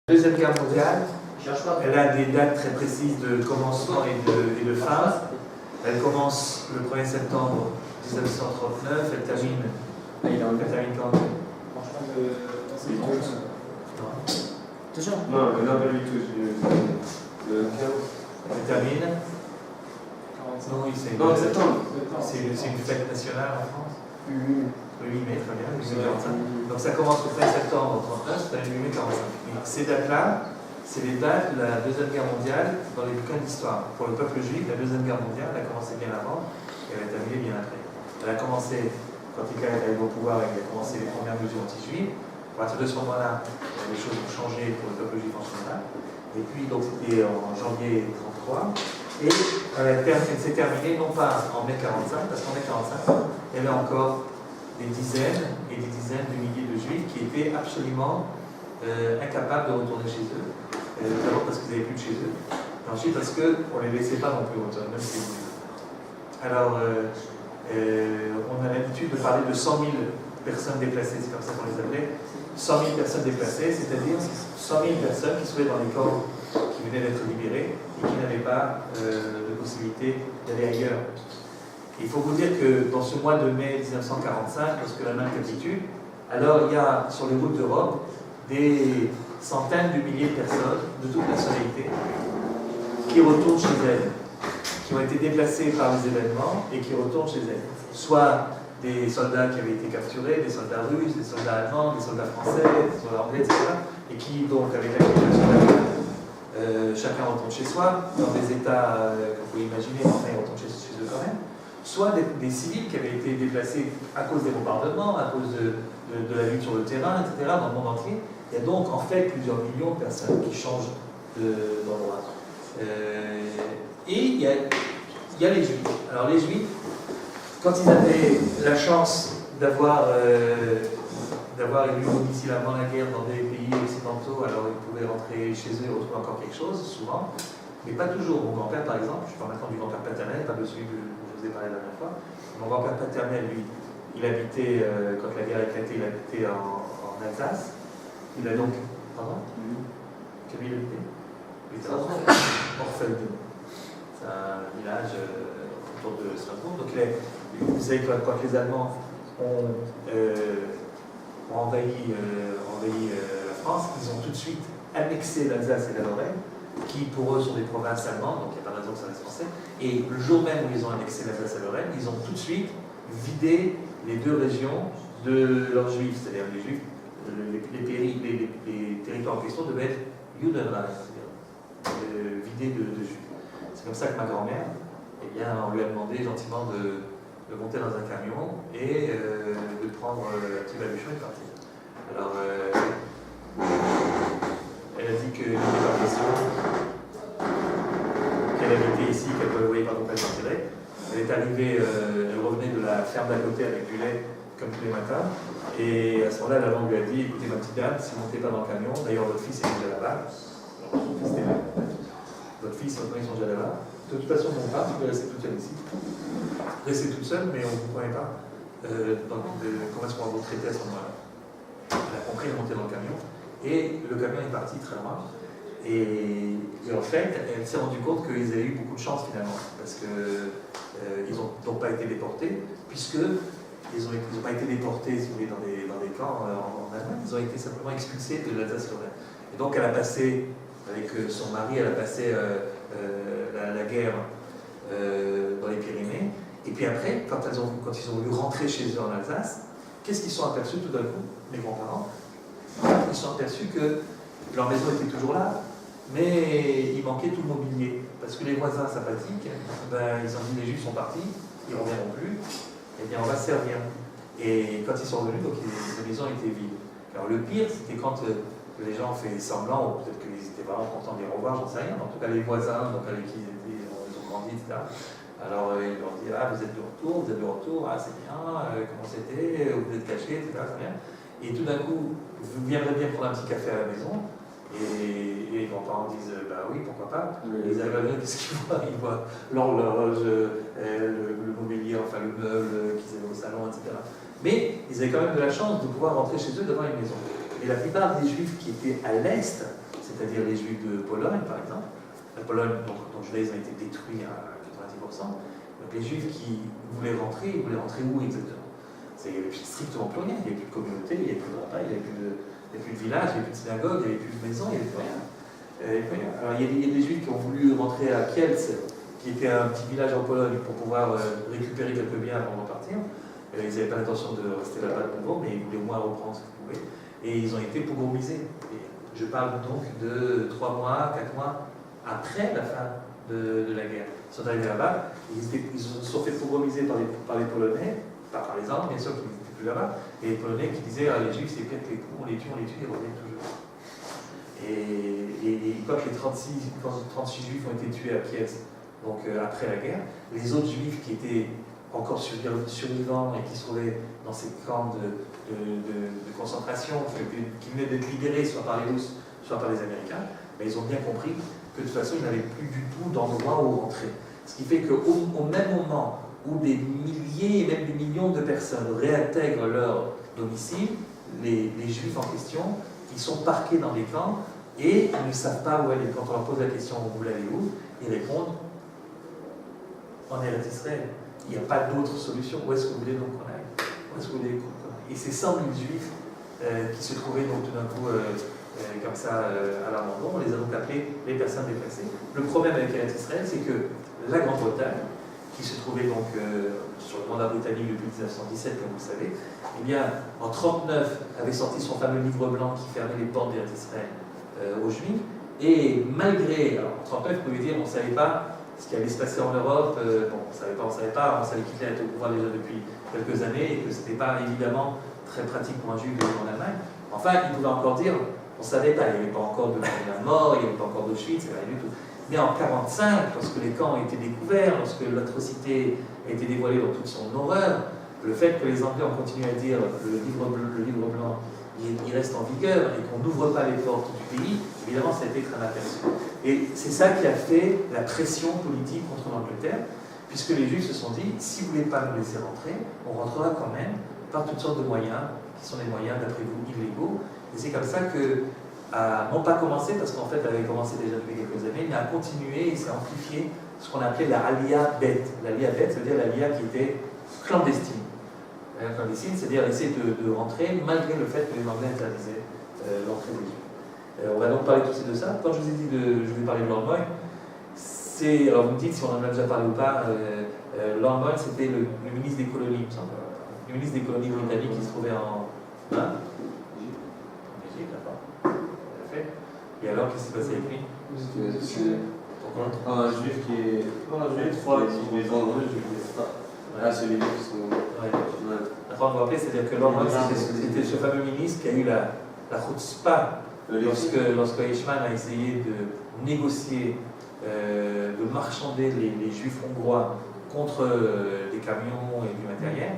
Deuxième Guerre mondiale, elle a des dates très précises de commencement et de fin. Elle commence le 1er septembre 1939, elle termine quand? Toujours. Non, pas du tout. Le 15. Elle termine. Non, oui, c'est une fête nationale en France. Le 8 mai, très bien, 1945. Donc ça commence le 13 septembre 1939, c'est le 8 mai 1945. Et ces dates-là, c'est les dates de la Deuxième Guerre mondiale dans les bouquins d'histoire. Pour le peuple juif, la Deuxième Guerre mondiale a commencé bien avant et elle a terminé bien après. Elle a commencé, quand Hitler est arrivé au pouvoir, il a commencé les premières mesures anti-juives. À partir de ce moment-là, les choses ont changé pour le peuple juif en général. Et puis, donc, c'était en janvier 1933. Et elle s'est terminée non pas en mai 1945, parce qu'en mai 1945, il y avait encore des dizaines et des dizaines de milliers de juifs qui étaient absolument incapables de retourner chez eux, d'abord parce qu'ils n'avaient plus de chez eux, et ensuite parce qu'on ne les laissait pas non plus retourner, même si vous. Alors, on a l'habitude de parler de 100 000 personnes déplacées, c'est comme ça qu'on les appelait, 100 000 personnes déplacées, c'est-à-dire 100 000 personnes qui se trouvaient dans les camps qui venaient d'être libérés et qui n'avaient pas de possibilité d'aller ailleurs. Il faut vous dire que dans ce mois de mai 1945, lorsque l'Allemagne capitule, alors il y a sur les routes d'Europe des centaines de milliers de personnes de toutes nationalités qui retournent chez elles, qui ont été déplacées par les événements et qui retournent chez elles. Soit des soldats qui avaient été capturés, des soldats russes, des soldats allemands, des soldats français, des soldats anglais, etc. Et qui donc, avec la capitulation de l'Allemagne, chacun retourne chez soi, dans des états que vous pouvez imaginer, enfin ils retournent chez eux quand même. Soit des civils qui avaient été déplacés à cause des bombardements, à cause de la lutte sur le terrain, etc., dans le monde entier. Il y a donc en fait plusieurs millions de personnes qui changent d'endroit. Et il y a les Juifs. Alors les Juifs, quand ils avaient la chance d'avoir élu d'ici avant la guerre dans des pays occidentaux, alors ils pouvaient rentrer chez eux et retrouver encore quelque chose, souvent, mais pas toujours. Mon grand-père, par exemple, je parle maintenant du grand-père paternel, pas de celui que je vous ai parlé la dernière fois. Mon grand-père paternel, lui, il habitait, quand la guerre a éclaté, il habitait en Alsace. Il a donc. Pardon? Quelle ville il habitait? Il était Orfelden. C'est un village autour de Strasbourg. Donc, vous savez, quand les Allemands ont envahi la France, ils ont tout de suite annexé l'Alsace et la Lorraine, qui pour eux sont des provinces allemandes, donc il n'y a pas de raison que ça reste français. Et le jour même où ils ont annexé l'Alsace et la Lorraine, ils ont tout de suite vidé les deux régions de leurs juifs, c'est-à-dire les juifs, les territoires en question devaient être Judenreich, c'est-à-dire vidés de juifs. C'est comme ça que ma grand-mère, eh bien, on lui a demandé gentiment de monter dans un camion et de prendre un petit baluchon et de partir. Alors, elle a dit que n'était pas question qu'elle habitait ici, qu'elle ne voyait pas pourquoi elle partirait. Elle est arrivée, elle revenait de la ferme d'à côté avec du lait, comme tous les matins. Et à ce moment-là, l'avant lui a dit, écoutez ma petite dame, si vous ne montez pas dans le camion, d'ailleurs votre fils est déjà là-bas. Votre fils, maintenant ils sont déjà là-bas. De toute façon, on part, tu peux rester toute seule ici. Rester toute seule, mais on ne vous connaît pas. Comment est-ce qu'on va vous traiter à ce moment-là? Elle a compris de monter dans le camion. Et le camion est parti très loin. Et en fait, elle s'est rendue compte qu'ils avaient eu beaucoup de chance finalement, parce qu'ils n'ont donc pas été déportés, puisqu'ils n'ont pas été déportés, si vous voulez, dans des camps en Allemagne, ils ont été simplement expulsés de l'Alsace-Lorraine. Et donc elle a passé, avec son mari, elle a passé la guerre dans les Pyrénées. Et puis après, quand ils ont voulu rentrer chez eux en Alsace, qu'est-ce qu'ils sont aperçus tout d'un coup, mes grands-parents? Ils sont aperçus que leur maison était toujours là, mais il manquait tout le mobilier. Parce que les voisins sympathiques, ils ont dit les Juifs sont partis, ils ne reviendront plus, eh bien on va se servir. Et quand ils sont revenus, donc les maisons étaient vides. Alors le pire, c'était quand les gens ont fait semblant, ou peut-être qu'ils étaient vraiment contents de les revoir, j'en sais rien, en tout cas les voisins, donc avec qui ils ont grandi, etc. Alors ils leur ont dit, ah vous êtes de retour, ah c'est bien, comment c'était, vous êtes cachés, etc. C'est bien. Et tout d'un coup, vous viendrez bien prendre un petit café à la maison, et les grands-parents disent, bah oui, pourquoi pas. Et ils arrivent à venir, qu'est-ce qu'ils voient? Ils voient l'horloge, le mobilier, enfin le meuble qu'ils avaient au salon, etc. Mais ils avaient quand même de la chance de pouvoir rentrer chez eux devant une maison. Et la plupart des Juifs qui étaient à l'Est c'est-à-dire les Juifs de Pologne, par exemple. La Pologne, dont Judéisme a été détruit à 90%. Donc les Juifs qui voulaient rentrer où exactement? Il n'y avait strictement plus rien, il n'y avait plus de communauté, il n'y avait plus de rabbin, il n'y avait plus de village, il n'y avait plus de synagogue, il n'y avait plus de maison, il n'y avait plus rien. Alors il y a des Juifs qui ont voulu rentrer à Kielce, qui était un petit village en Pologne, pour pouvoir récupérer quelques biens avant de repartir. Ils n'avaient pas l'intention de rester là-bas de nouveau, mais ils voulaient au moins reprendre ce qu'ils pouvaient. Et ils ont été pogromisés. Je parle donc de 3 mois, 4 mois après la fin de la guerre. Ils sont arrivés là-bas, ils se sont fait pogromiser par les Polonais, pas par les Allemands, bien sûr, qui n'étaient plus là-bas, et les Polonais qui disaient les Juifs, c'est peut-être les coups, on les tue, ils reviennent toujours. Et quand les 36 Juifs ont été tués à Kiev, donc après la guerre, les autres Juifs qui étaient encore survivants et qui se trouvaient dans ces camps de concentration, qui venaient d'être libérés soit par les Russes, soit par les Américains, mais ils ont bien compris que de toute façon, ils n'avaient plus du tout d'endroit où rentrer. Ce qui fait qu'au même moment où des milliers et même des millions de personnes réintègrent leur domicile, les Juifs en question, ils sont parqués dans des camps et ils ne savent pas où aller. Quand on leur pose la question « Vous voulez aller où ?», ils répondent « En Eretz Israël ». Il n'y a pas d'autre solution. Où est-ce que vous voulez donc qu'on aille? Où est-ce que vous voulez qu'on aille? Et ces 100 000 Juifs qui se trouvaient donc tout d'un coup comme ça à l'abandon, on les a donc appelés les personnes déplacées. Le problème avec Eretz Israël, c'est que la Grande-Bretagne, qui se trouvait donc sur le mandat britannique depuis 1917, comme vous le savez, eh bien, en 1939, avait sorti son fameux livre blanc qui fermait les portes d'Eretz Israël aux Juifs. Et malgré, alors en 1939, vous pouvez dire, on ne savait pas ce qui allait se passer en Europe, bon, on ne savait pas, on savait qu'Hitler était au pouvoir déjà depuis quelques années et que ce n'était pas évidemment très pratique pour un juif de vivre en Allemagne. Enfin, il pouvait encore dire, on ne savait pas, il n'y avait pas encore de la mort, il n'y avait pas encore d'Auschwitz, rien du tout. Mais en 1945, lorsque les camps ont été découverts, lorsque l'atrocité a été dévoilée dans toute son horreur, le fait que les Anglais ont continué à dire le livre blanc, il reste en vigueur et qu'on n'ouvre pas les portes du pays, évidemment, ça a été très aperçu. Et c'est ça qui a fait la pression politique contre l'Angleterre, puisque les Juifs se sont dit, si vous ne voulez pas nous laisser rentrer, on rentrera quand même par toutes sortes de moyens, qui sont des moyens, d'après vous, illégaux. Et c'est comme ça que, non pas commencé, parce qu'en fait, elle avait commencé déjà depuis quelques années, mais a continué et s'est amplifié ce qu'on appelait la Aliyah Bet. L'Aliyah Bet, c'est-à-dire l'Aliyah qui était clandestine. Clandestine, c'est-à-dire essayer de rentrer malgré le fait que les Anglais interdisaient l'entrée des Juifs. On va donc parler tout de ça. Quand je vous ai dit je vais parler de Lord Moy, c'est, alors vous me dites si on en a déjà parlé ou pas, Lord Moy c'était le ministre des colonies, le ministre des colonies britanniques qui se trouvait en Égypte, d'accord. Tout à fait. Et alors, qu'est-ce qui s'est passé avec lui? Un juif qui est. Un juif, les vendredis, je ne sais pas. Ah, c'est les juifs qui sont. Après, on va rappeler, c'est-à-dire que Lord Moy, c'était ce fameux ministre qui a eu la chutzpah lorsque Eichmann a essayé de négocier, de marchander les juifs hongrois contre des camions et du matériel.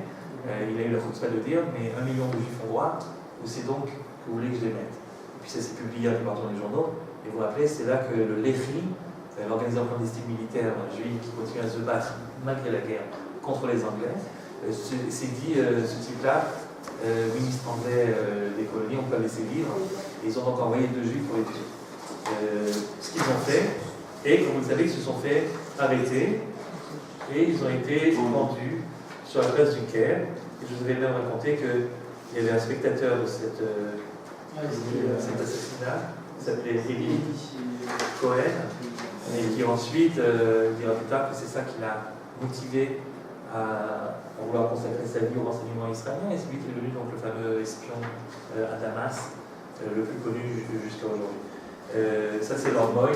Il a eu la chutzpah de dire, mais 1 million de juifs hongrois, où c'est donc que vous voulez que je les mette? Et puis ça s'est publié un peu partout dans les journaux, et vous vous rappelez, c'est là que le Lehi, l'organisation clandestine militaire juive qui continue à se battre malgré la guerre contre les Anglais, s'est dit, ce type-là, ministre anglais des colonies, on peut laisser vivre, et ils ont donc envoyé 2 juifs pour les tuer. Ce qu'ils ont fait, et comme vous le savez, ils se sont fait arrêter, et ils ont été pendus sur la place du Caire. Et je vous avais même raconté qu'il y avait un spectateur de cet assassinat, qui s'appelait Eli Cohen, et qui ensuite dira plus tard que c'est ça qui l'a motivé à vouloir consacrer sa vie au renseignement israélien, et c'est lui qui est devenu donc le fameux espion à Damas, le plus connu jusqu'à aujourd'hui. Ça c'est Lord Moy,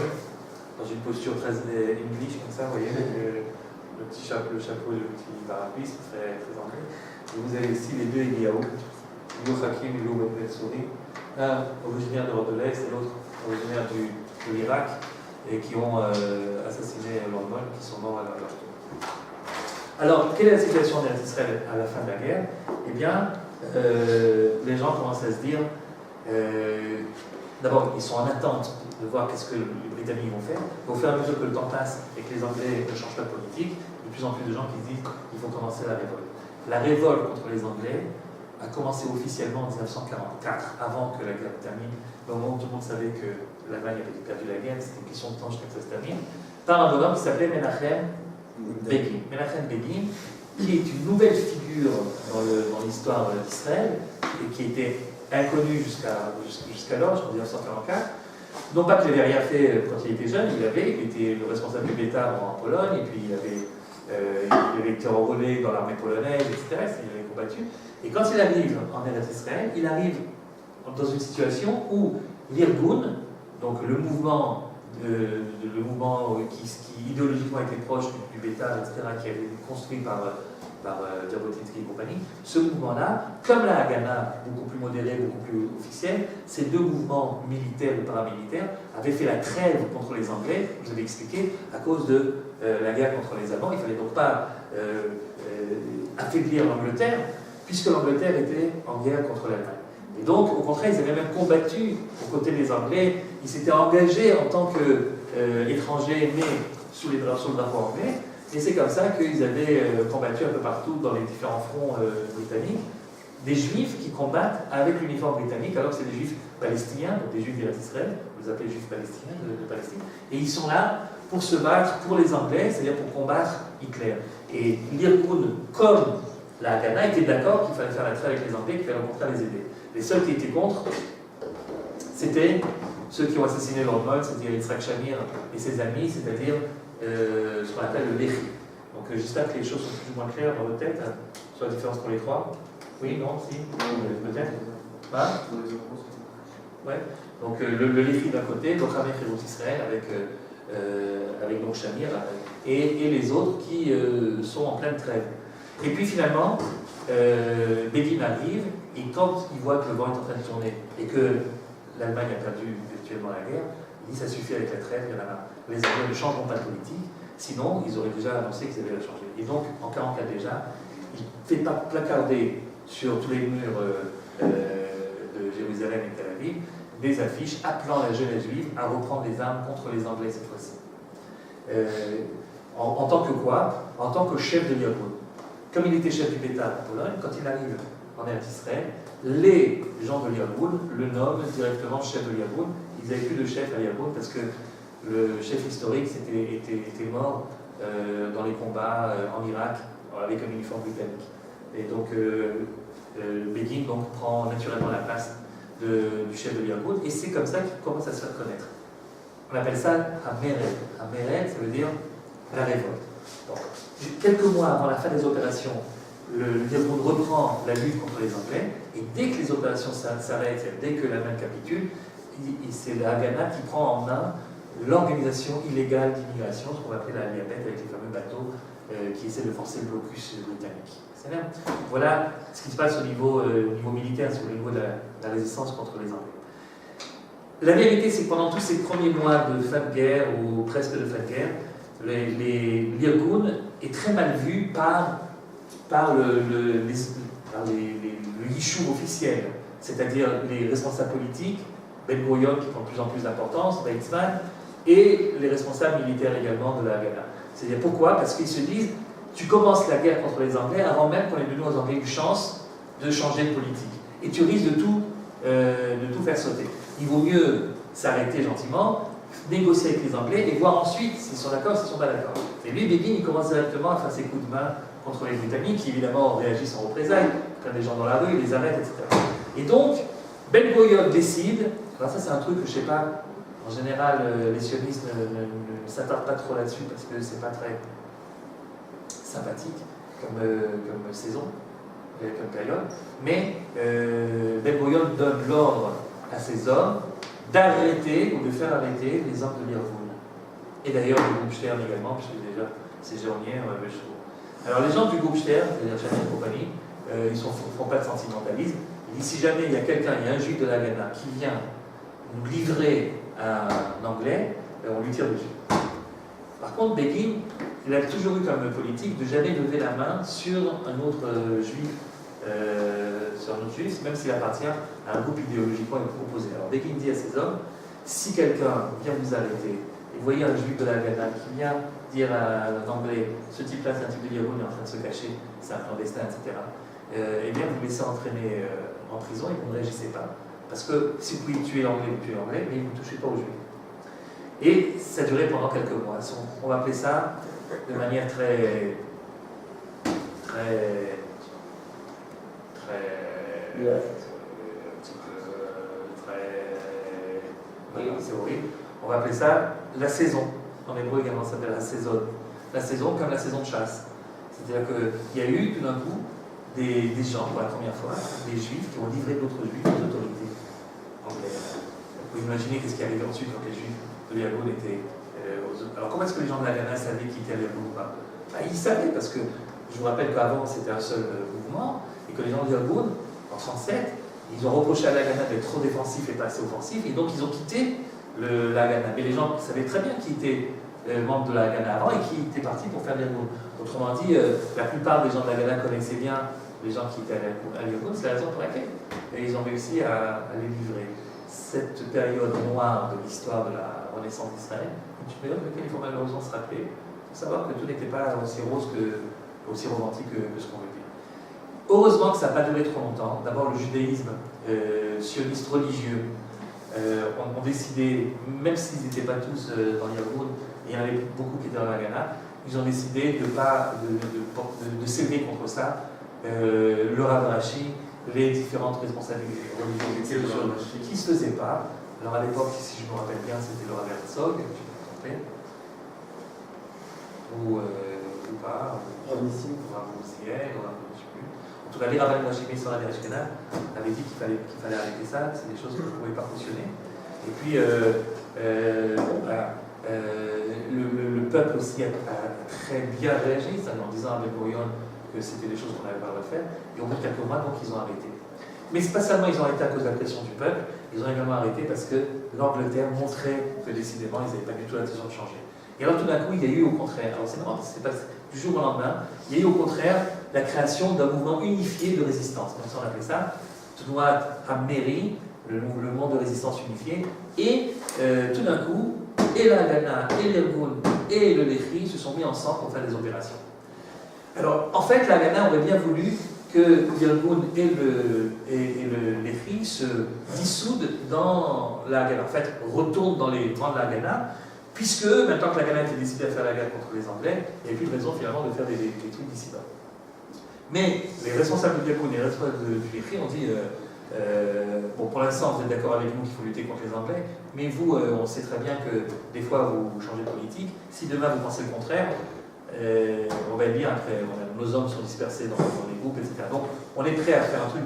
dans une posture très English, comme ça, vous voyez, le petit chapeau et le petit parapluie, c'est très, très anglais. Et vous avez ici les 2 Eliyahu, Yoachim et Lou Ben-Tsuri, un originaire d'Europe de l'Est et l'autre originaire de l'Irak, et qui ont assassiné Lord Moy, qui sont morts à leur tour. Alors, quelle est la situation d'Israël à la fin de la guerre? Eh bien, les gens commencent à se dire, d'abord, ils sont en attente de voir qu'est-ce que les Britanniques vont faire. Au fur et à mesure que le temps passe et que les Anglais ne changent pas de politique, de plus en plus de gens qui se disent qu'il faut commencer la révolte. La révolte contre les Anglais a commencé officiellement en 1944, avant que la guerre termine, au moment où tout le monde savait que l'Allemagne avait perdu la guerre, c'était une question de temps jusqu'à ce que ça se termine, par un bonhomme qui s'appelait Menachem Begin. Menachem Begin, qui est une nouvelle figure dans l'histoire d'Israël, et qui était inconnue jusqu'alors, jusqu'en 1944. Non pas qu'il n'avait rien fait quand il était jeune, il était le responsable du Bétar en Pologne, et puis il avait été enrôlé dans l'armée polonaise, etc. Il avait combattu. Et quand il arrive en Eretz Israël, il arrive dans une situation où l'Irgun, donc le mouvement qui idéologiquement était proche du Bétar, etc., qui avait été construit par Jabotinsky et compagnie, ce mouvement-là, comme la Haganah, beaucoup plus modérée, beaucoup plus officielle, ces deux mouvements militaires et paramilitaires avaient fait la trêve contre les Anglais, je vous avais expliqué, à cause de la guerre contre les Allemands. Il ne fallait donc pas affaiblir l'Angleterre, puisque l'Angleterre était en guerre contre l'Allemagne. Et donc, au contraire, ils avaient même combattu aux côtés des Anglais, ils s'étaient engagés en tant qu'étrangers nés sous le drapeau anglais, et c'est comme ça qu'ils avaient combattu un peu partout dans les différents fronts britanniques, des Juifs qui combattent avec l'uniforme britannique, alors que c'est des Juifs palestiniens, donc des Juifs d'Israël, vous les appelez Juifs palestiniens de Palestine, et ils sont là pour se battre pour les Anglais, c'est-à-dire pour combattre Hitler. Et l'Irgun, comme la Haganah, était d'accord qu'il fallait faire la trêve avec les Anglais, qu'il fallait au contraire les aider. Les seuls qui étaient contre, c'était ceux qui ont assassiné Lord Mold, c'est-à-dire Yitzhak Shamir et ses amis, c'est-à-dire ce qu'on appelle le Lehi. Donc j'espère que les choses sont plus ou moins claires dans votre tête, sur la différence pour les trois. Oui, non, si, peut-être. Ouais. Donc le Lehi d'un côté, donc avec les Israël, avec donc Shamir, et les autres qui sont en pleine trêve. Et puis finalement, Begin arrive, et quand il voit que le vent est en train de tourner, et que l'Allemagne a perdu virtuellement la guerre, il dit ça suffit avec la trêve, il y en a marre. Les Anglais ne changeront pas de politique, sinon ils auraient déjà annoncé qu'ils allaient la changer. Et donc, en 1944 déjà, il ne fait pas placarder sur tous les murs de Jérusalem et Tel Aviv des affiches appelant la jeunesse juive à reprendre les armes contre les Anglais cette fois-ci. En tant que quoi? En tant que chef de l'Irgun. Comme il était chef du Bétar en Pologne, quand il arrive en Eretz Israël, les gens de l'Irgun le nomment directement chef de l'Irgun. Ils n'avaient plus de chef à l'Irgun parce que le chef historique était mort dans les combats en Irak avec un uniforme britannique. Et donc Begin donc, prend naturellement la place du chef de l'Irgun, et c'est comme ça qu'il commence à se faire connaître. On appelle ça Hamered. Hamered, ça veut dire la révolte. Donc, quelques mois avant la fin des opérations, l'Irgun reprend la lutte contre les Anglais, et dès que les opérations s'arrêtent, dès que l'Allemagne capitule, c'est la Haganah qui prend en main l'organisation illégale d'immigration, ce qu'on va appeler la Liabet, avec les fameux bateaux qui essaient de forcer le blocus britannique. Voilà ce qui se passe au niveau militaire, au niveau de la résistance contre les Anglais. La vérité, c'est que pendant tous ces premiers mois de fin de guerre, ou presque de fin de guerre, l'Irgun est très mal vu par le Yishuv officiel, c'est-à-dire les responsables politiques, Ben-Gurion qui prend de plus en plus d'importance, Weizmann, et les responsables militaires également de la Haganah. C'est-à-dire pourquoi? Parce qu'ils se disent, tu commences la guerre contre les Anglais avant même qu'on ait donné aux Anglais une chance de changer de politique. Et tu risques de tout faire sauter. Il vaut mieux s'arrêter gentiment, négocier avec les Anglais et voir ensuite s'ils sont d'accord ou s'ils ne sont pas d'accord. Et lui, Begin, il commence directement à faire ses coups de main contre les Britanniques, qui évidemment réagissent en représailles, prennent des gens dans la rue, ils les arrêtent, etc. Et donc, Ben-Gurion décide, alors ça c'est un truc que je ne sais pas, en général les sionistes ne s'attardent pas trop là-dessus parce que c'est pas très sympathique comme saison, comme période, mais Ben-Gurion donne l'ordre à ses hommes d'arrêter ou de faire arrêter les hommes de l'Irgun. Et d'ailleurs du groupe Stern également, puisque déjà c'est Géonier, alors les gens du groupe Stern, c'est-à-dire Chani et compagnie, ils ne font pas de sentimentalisme. Il dit si jamais il y a quelqu'un, il y a un juif de la Haganah qui vient nous livrer à un Anglais, on lui tire dessus. Par contre, Begin, il a toujours eu comme politique de jamais lever la main sur un autre juif, même s'il appartient à un groupe idéologiquement opposé. Alors Begin dit à ses hommes, si quelqu'un vient vous arrêter, et vous voyez un juif de la Haganah qui vient dire à un Anglais, ce type-là c'est un type de Yahoo, il est en train de se cacher, c'est un clandestin, etc. eh bien vous laissez entraîner en prison et vous ne réagissez pas. Parce que si vous pouvez tuer l'anglais, vous tuez l'anglais, mais vous ne touchez pas aux juifs. Et ça a duré pendant quelques mois. On va appeler ça de manière très c'est horrible. On va appeler ça la saison. En hébreu également, ça s'appelle la saison. La saison comme la saison de chasse. C'est-à-dire qu'il y a eu tout d'un coup des gens, pour la première fois, des juifs qui ont livré d'autres juifs aux autorités anglaises. Vous pouvez imaginer qu'est-ce qui arrivait ensuite quand les juifs de Yagoun étaient Alors comment est-ce que les gens de la Ghana savaient qui était Yagoun ou pas? Ils savaient parce que je vous rappelle qu'avant c'était un seul mouvement et que les gens de Yagoun, en 1937, ils ont reproché à la Ghana d'être trop défensif et pas assez offensif et donc ils ont quitté la Ghana. Mais les gens savaient très bien qui était membre de la Ghana avant et qui était parti pour faire Yagoun. Autrement dit, la plupart des gens de la Ghana connaissaient bien les gens qui étaient à Yagoun, c'est la raison pour laquelle ils ont réussi à les livrer. Cette période noire de l'histoire de la Renaissance d'Israël, une période de laquelle il faut malheureusement se rappeler, pour savoir que tout n'était pas aussi rose aussi romantique que ce qu'on veut dire. Heureusement que ça n'a pas duré trop longtemps. D'abord, le judaïsme sioniste religieux ont décidé, même s'ils n'étaient pas tous dans Yagoun, il y en avait beaucoup qui étaient dans la Ghana, ils ont décidé de s'élever contre ça. Le Rav Rashi, les différentes responsabilités religieuses qui ne se faisaient pas. Alors à l'époque, si je me rappelle bien, c'était le Rav Herzog, je me trompais, ou pas, ou Rav Moussiel, ou je ne sais plus. En tout cas, les Rav Rashi sur la Ashkenaz avaient dit qu'il fallait arrêter ça, c'est des choses qui ne pouvaient pas fonctionner. Et puis, le peuple aussi a très bien réagi, en disant à Ben-Gurion que c'était des choses qu'on n'avait pas le droit de faire, et au bout de quelques mois, donc, ils ont arrêté. Mais c'est pas seulement ils ont arrêté à cause de la pression du peuple, ils ont également arrêté parce que l'Angleterre montrait que décidément, ils n'avaient pas du tout l'intention de changer. Et alors tout d'un coup, il y a eu au contraire, alors c'est marrant, c'est pas du jour au lendemain, il y a eu au contraire la création d'un mouvement unifié de résistance, comme ça on appelait ça, Tnouat HaMeri, le mouvement de résistance unifié, et tout d'un coup, et la Ghana, et l'Irgun, et le Lehi se sont mis ensemble pour faire des opérations. Alors, en fait, la Ghana aurait bien voulu que l'Irgun et le Lehi se dissoudent dans la Ghana, en fait, retournent dans les rangs de la Ghana, puisque maintenant que la Ghana était décidée à faire la guerre contre les Anglais, il n'y avait plus de raison finalement de faire des trucs d'ici-bas. Mais les responsables de Yagoun et les responsables du Lehi ont dit bon, pour l'instant, vous êtes d'accord avec nous qu'il faut lutter contre les Anglais, mais vous, on sait très bien que des fois, vous changez de politique. Si demain, vous pensez le contraire, on va dire après, nos hommes sont dispersés dans les groupes, etc. Donc, on est prêt à faire un truc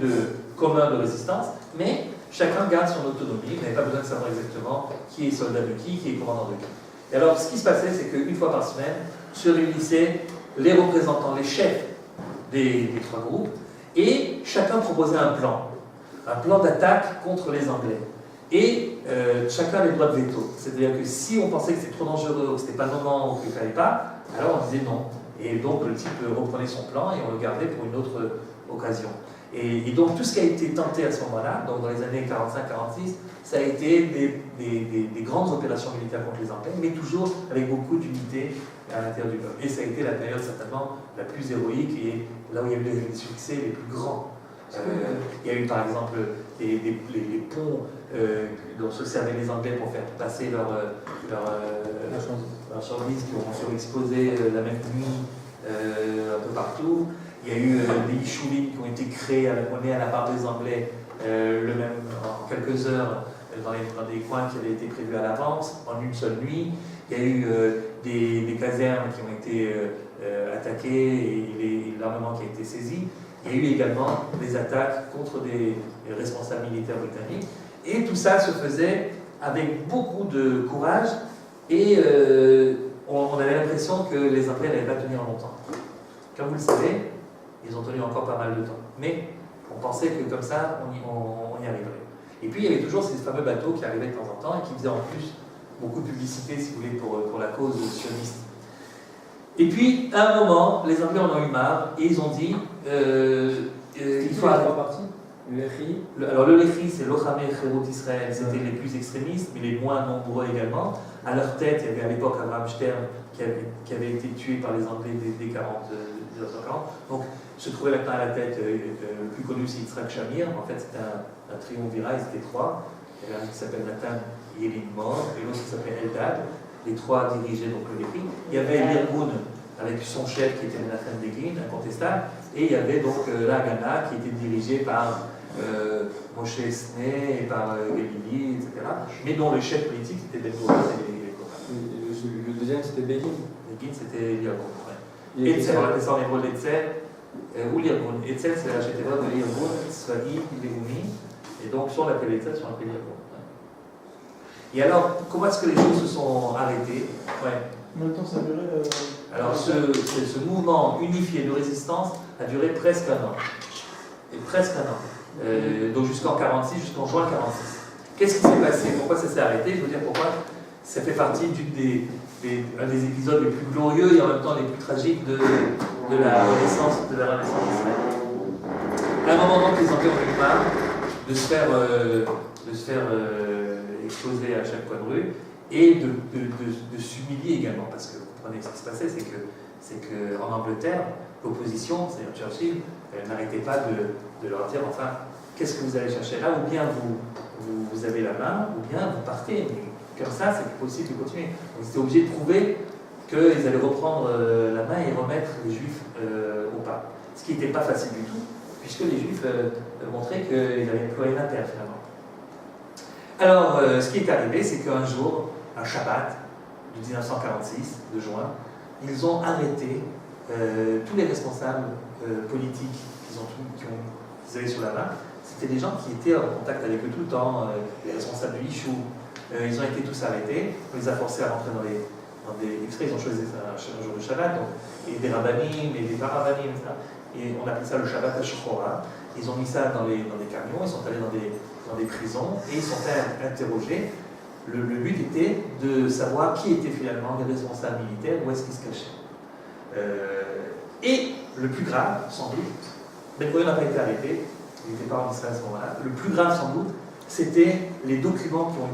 commun de résistance, mais chacun garde son autonomie. Vous n'avez pas besoin de savoir exactement qui est soldat de qui est commandant de qui. Et alors, ce qui se passait, c'est qu'une fois par semaine, se réunissaient les représentants, les chefs des trois groupes, et chacun proposait un plan d'attaque contre les Anglais. Et chacun avait le droit de veto. C'est-à-dire que si on pensait que c'était trop dangereux, ou que ce n'était pas le moment, ou qu'il ne fallait pas, alors on disait non. Et donc le type reprenait son plan et on le gardait pour une autre occasion. Et donc tout ce qui a été tenté à ce moment-là, donc dans les années 45-46, ça a été des grandes opérations militaires contre les Anglais, mais toujours avec beaucoup d'unité à l'intérieur du peuple. Et ça a été la période certainement la plus héroïque et là où il y a eu les succès les plus grands. Il y a eu par exemple les ponts dont se servaient les Anglais pour faire passer leurs marchandises qui ont surexposé la même nuit un peu partout. Il y a eu des yishuvim qui ont été créés à la part des Anglais en quelques heures dans des coins qui avaient été prévus à l'avance, en une seule nuit. Il y a eu des casernes qui ont été attaquées et l'armement qui a été saisi. Il y a eu également des attaques contre des responsables militaires britanniques. Et tout ça se faisait avec beaucoup de courage et on avait l'impression que les Anglais n'allaient pas tenir longtemps. Comme vous le savez, ils ont tenu encore pas mal de temps. Mais on pensait que comme ça, on y arriverait. Et puis il y avait toujours ces fameux bateaux qui arrivaient de temps en temps et qui faisaient en plus beaucoup de publicité, si vous voulez, pour la cause sioniste. Et puis, à un moment, les Anglais en ont eu marre et ils ont dit il faut arrêter. Alors le Lehi, c'est l'Ochameh Cherut Israël, c'était les plus extrémistes, mais les moins nombreux également. À leur tête, il y avait à l'époque Abraham Stern qui avait été tué par les Anglais dès 1940. Donc se trouvait maintenant à la tête, le plus connu c'est Yitzhak Shamir, en fait c'était un triumvirat, ils étaient trois. Il y avait un qui s'appelle Nathan Yelinmor, et l'autre qui s'appelait Eldad. Les trois dirigeaient donc le Lévi. Il y avait l'Irgun avec son chef qui était Nathan Begin, incontestable, et il y avait donc l'Agana qui était dirigé par Moshe Esne et par Galili, etc. Mais dont le chef politique était Ben-Gurion et les copains. Le deuxième c'était Begin. Begin c'était l'Irgun. Ouais. Etzel, on appelle ça en hébreu l'Etzel, ou l'Irgun. Etzel c'est la chétéva de l'Irgun, Sfadi, Ibegoumi, et donc soit on l'appelle Etzel, soit on l'appelle l'Irgun. Et alors, comment est-ce que les choses se sont arrêtées? Ouais. Combien de temps ça a duré Alors, ce mouvement unifié de résistance a duré presque un an. Et presque un an. Donc jusqu'en 46, jusqu'en juin 46. Qu'est-ce qui s'est passé? Pourquoi ça s'est arrêté? Je veux dire pourquoi. Ça fait partie d'un des épisodes les plus glorieux et en même temps les plus tragiques de la Renaissance d'Israël. À un moment donc, les Anglais ont eu marre de se faire exploser à chaque coin de rue et de s'humilier également, parce que vous comprenez ce qui se passait, c'est qu'en Angleterre, l'opposition, c'est-à-dire Churchill, n'arrêtait pas de leur dire, enfin, qu'est-ce que vous allez chercher là? Ou bien vous avez la main, ou bien vous partez. Mais comme ça, c'est plus possible de continuer. Donc ils étaient obligés de prouver qu'ils allaient reprendre la main et remettre les Juifs au pas. Ce qui n'était pas facile du tout, puisque les Juifs montraient qu'ils n'avaient plus rien à perdre finalement. Alors, ce qui est arrivé, c'est qu'un jour, un Shabbat de 1946, de juin, ils ont arrêté tous les responsables politiques qu'ils avaient sur la main. C'était des gens qui étaient en contact avec eux tout le temps, les responsables du Yishuv. Ils ont été tous arrêtés, on les a forcés à rentrer dans des extraits, ils ont choisi un jour de Shabbat, donc, et des rabbanim, et des parabbanim, etc. Et on appelle ça le Shabbat HaShchora. Ils ont mis ça dans les camions, ils sont allés dans des prisons et ils sont fait interroger. Le but était de savoir qui étaient finalement les responsables militaires, où est-ce qu'ils se cachaient. Et le plus grave, sans doute, Ben-Gurion n'a pas été arrêté, il n'était pas en Israël à ce moment-là. Le plus grave, sans doute, c'était les documents qui ont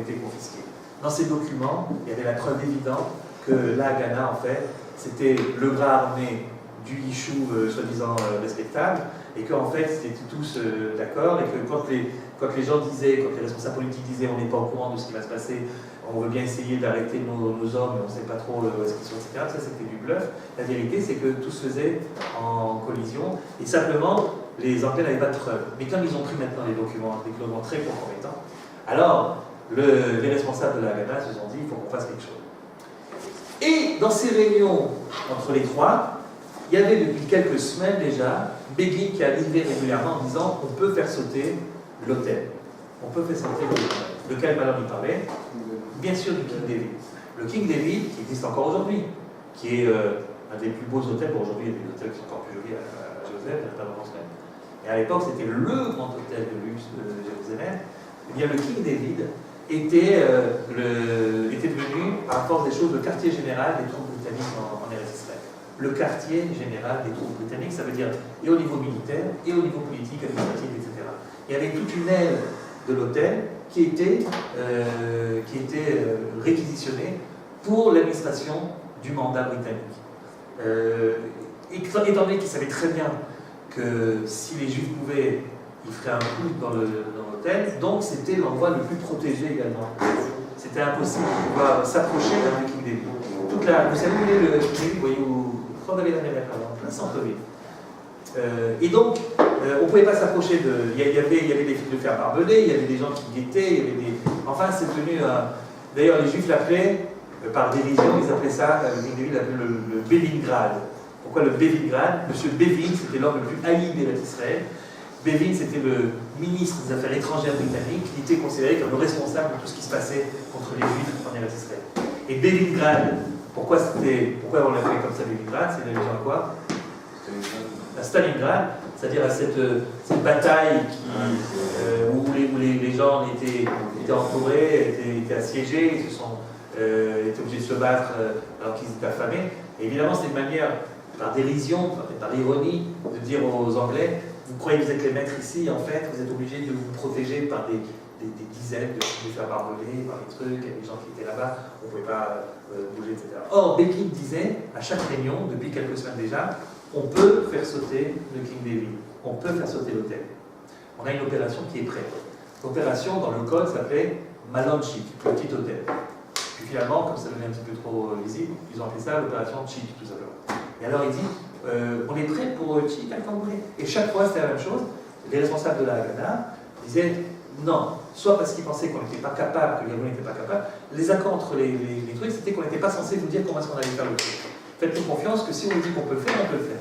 été confisqués. Dans ces documents, il y avait la preuve évidente que l'Haganah, en fait, c'était le bras armé du Yishuv soi-disant respectable, et qu'en fait, ils étaient tous d'accord, et que quand les gens disaient, quand les responsables politiques disaient on n'est pas au courant de ce qui va se passer, on veut bien essayer d'arrêter nos hommes, mais on ne sait pas trop où est-ce qu'ils sont, etc. Ça, c'était du bluff. La vérité, c'est que tout se faisait en collision, et simplement, les Anglais n'avaient pas de preuves. Mais comme ils ont pris maintenant des documents très compromettants, alors les responsables de la Haganah se sont dit il faut qu'on fasse quelque chose. Et dans ces réunions entre les trois, il y avait depuis quelques semaines déjà Begin qui arrivait régulièrement en disant on peut faire sauter l'hôtel. On peut faire sauter l'hôtel. De quel malheur il parlait? Bien sûr du King David. Le King David, qui existe encore aujourd'hui, qui est un des plus beaux hôtels. Bon, aujourd'hui, il y a des hôtels qui sont encore plus jolis à Jérusalem, il n'y a pas de semaine. Et à l'époque, c'était le grand hôtel de luxe de Jérusalem. Eh bien, le King David était devenu, par force des choses, le quartier général des troupes britanniques en Eretz Israël. Le quartier général des troupes britanniques, ça veut dire et au niveau militaire, et au niveau politique, administratif, etc. Il y avait toute une aile de l'hôtel qui était réquisitionnée pour l'administration du mandat britannique. Étant donné qu'ils savaient très bien que si les Juifs pouvaient, ils feraient un coup dans l'hôtel, donc c'était l'endroit le plus protégé également. C'était impossible de pouvoir s'approcher d'un King David. Vous savez où est le King David, vous voyez où Front David Amérique, en plein centre-ville. Et donc, on ne pouvait pas s'approcher de. Il y avait des fils de fer barbelés, il y avait des gens qui guettaient, il y avait des. Enfin, c'est devenu. D'ailleurs, les Juifs l'appelaient, par dérision, ils appelaient ça, le King David l'appelait le Bevingrad. Pourquoi le Bevingrad? Monsieur Bevin, c'était l'homme le plus haï d'Eretz Israël. Bevin, c'était le ministre des Affaires étrangères britannique, qui était considéré comme le responsable de tout ce qui se passait contre les Juifs en Eretz Israël. Et Bevingrad, pourquoi on l'a fait comme ça, Bevingrad? C'est l'allusion à quoi? À Stalingrad, c'est-à-dire à cette bataille où les gens étaient entourés, étaient assiégés, étaient obligés de se battre alors qu'ils étaient affamés. Et évidemment, c'est une manière, par dérision, par ironie, de dire aux Anglais, vous croyez que vous êtes les maîtres ici, en fait, vous êtes obligés de vous protéger par des dizaines de fer barbelés, par des trucs, il y a des gens qui étaient là-bas, on ne pouvait pas bouger, etc. Or, Begin disait, à chaque réunion, depuis quelques semaines déjà, on peut faire sauter le King David, on peut faire sauter l'hôtel. On a une opération qui est prête. L'opération, dans le code, s'appelait Malone Cheat, petit hôtel. Puis finalement, comme ça devient un petit peu trop visible, ils ont appelé ça l'opération Cheat, tout simplement. Et alors il dit, on est prêt pour Cheat quand vous voulez. Et chaque fois, c'était la même chose. Les responsables de la Haganah disaient non, soit parce qu'ils pensaient qu'on n'était pas capable, que les Gabonais n'étaient pas capables. Les accords entre les trucs, c'était qu'on n'était pas censé vous dire comment est-ce qu'on allait faire le truc. Faites-nous confiance que si on vous dit qu'on peut le faire, on peut le faire.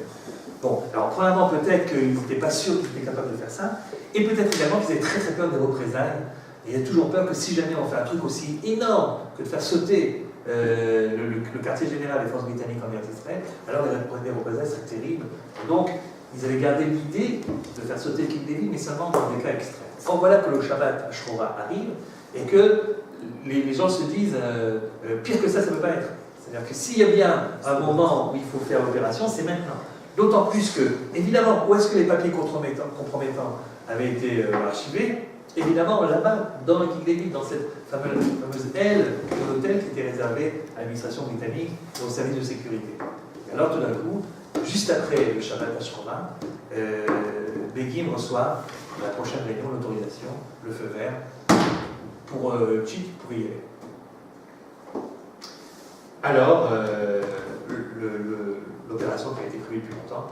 Bon, alors premièrement, peut-être qu'ils n'étaient pas sûrs qu'ils étaient capables de faire ça, et peut-être également qu'ils avaient très très peur des représailles. Et il y a toujours peur que si jamais on fait un truc aussi énorme que de faire sauter le quartier général des forces britanniques en Israël, alors les représailles seraient terribles. Donc, ils avaient gardé l'idée de faire sauter King David, mais seulement dans des cas extrêmes. Or, voilà que le Shabbat Ashura arrive, et que les gens se disent pire que ça ne peut pas être. C'est-à-dire que s'il y a bien un moment où il faut faire l'opération, c'est maintenant. D'autant plus que, évidemment, où est-ce que les papiers compromettants avaient été archivés? Évidemment, là-bas, dans le King David, dans cette fameuse aile de l'hôtel qui était réservée à l'administration britannique et au service de sécurité. Et alors, tout d'un coup, juste après le Shabbat Ashura, Begin reçoit la prochaine réunion, l'autorisation, le feu vert, pour Cheat pouvait y aller. Alors, l'opération qui a été prévue depuis longtemps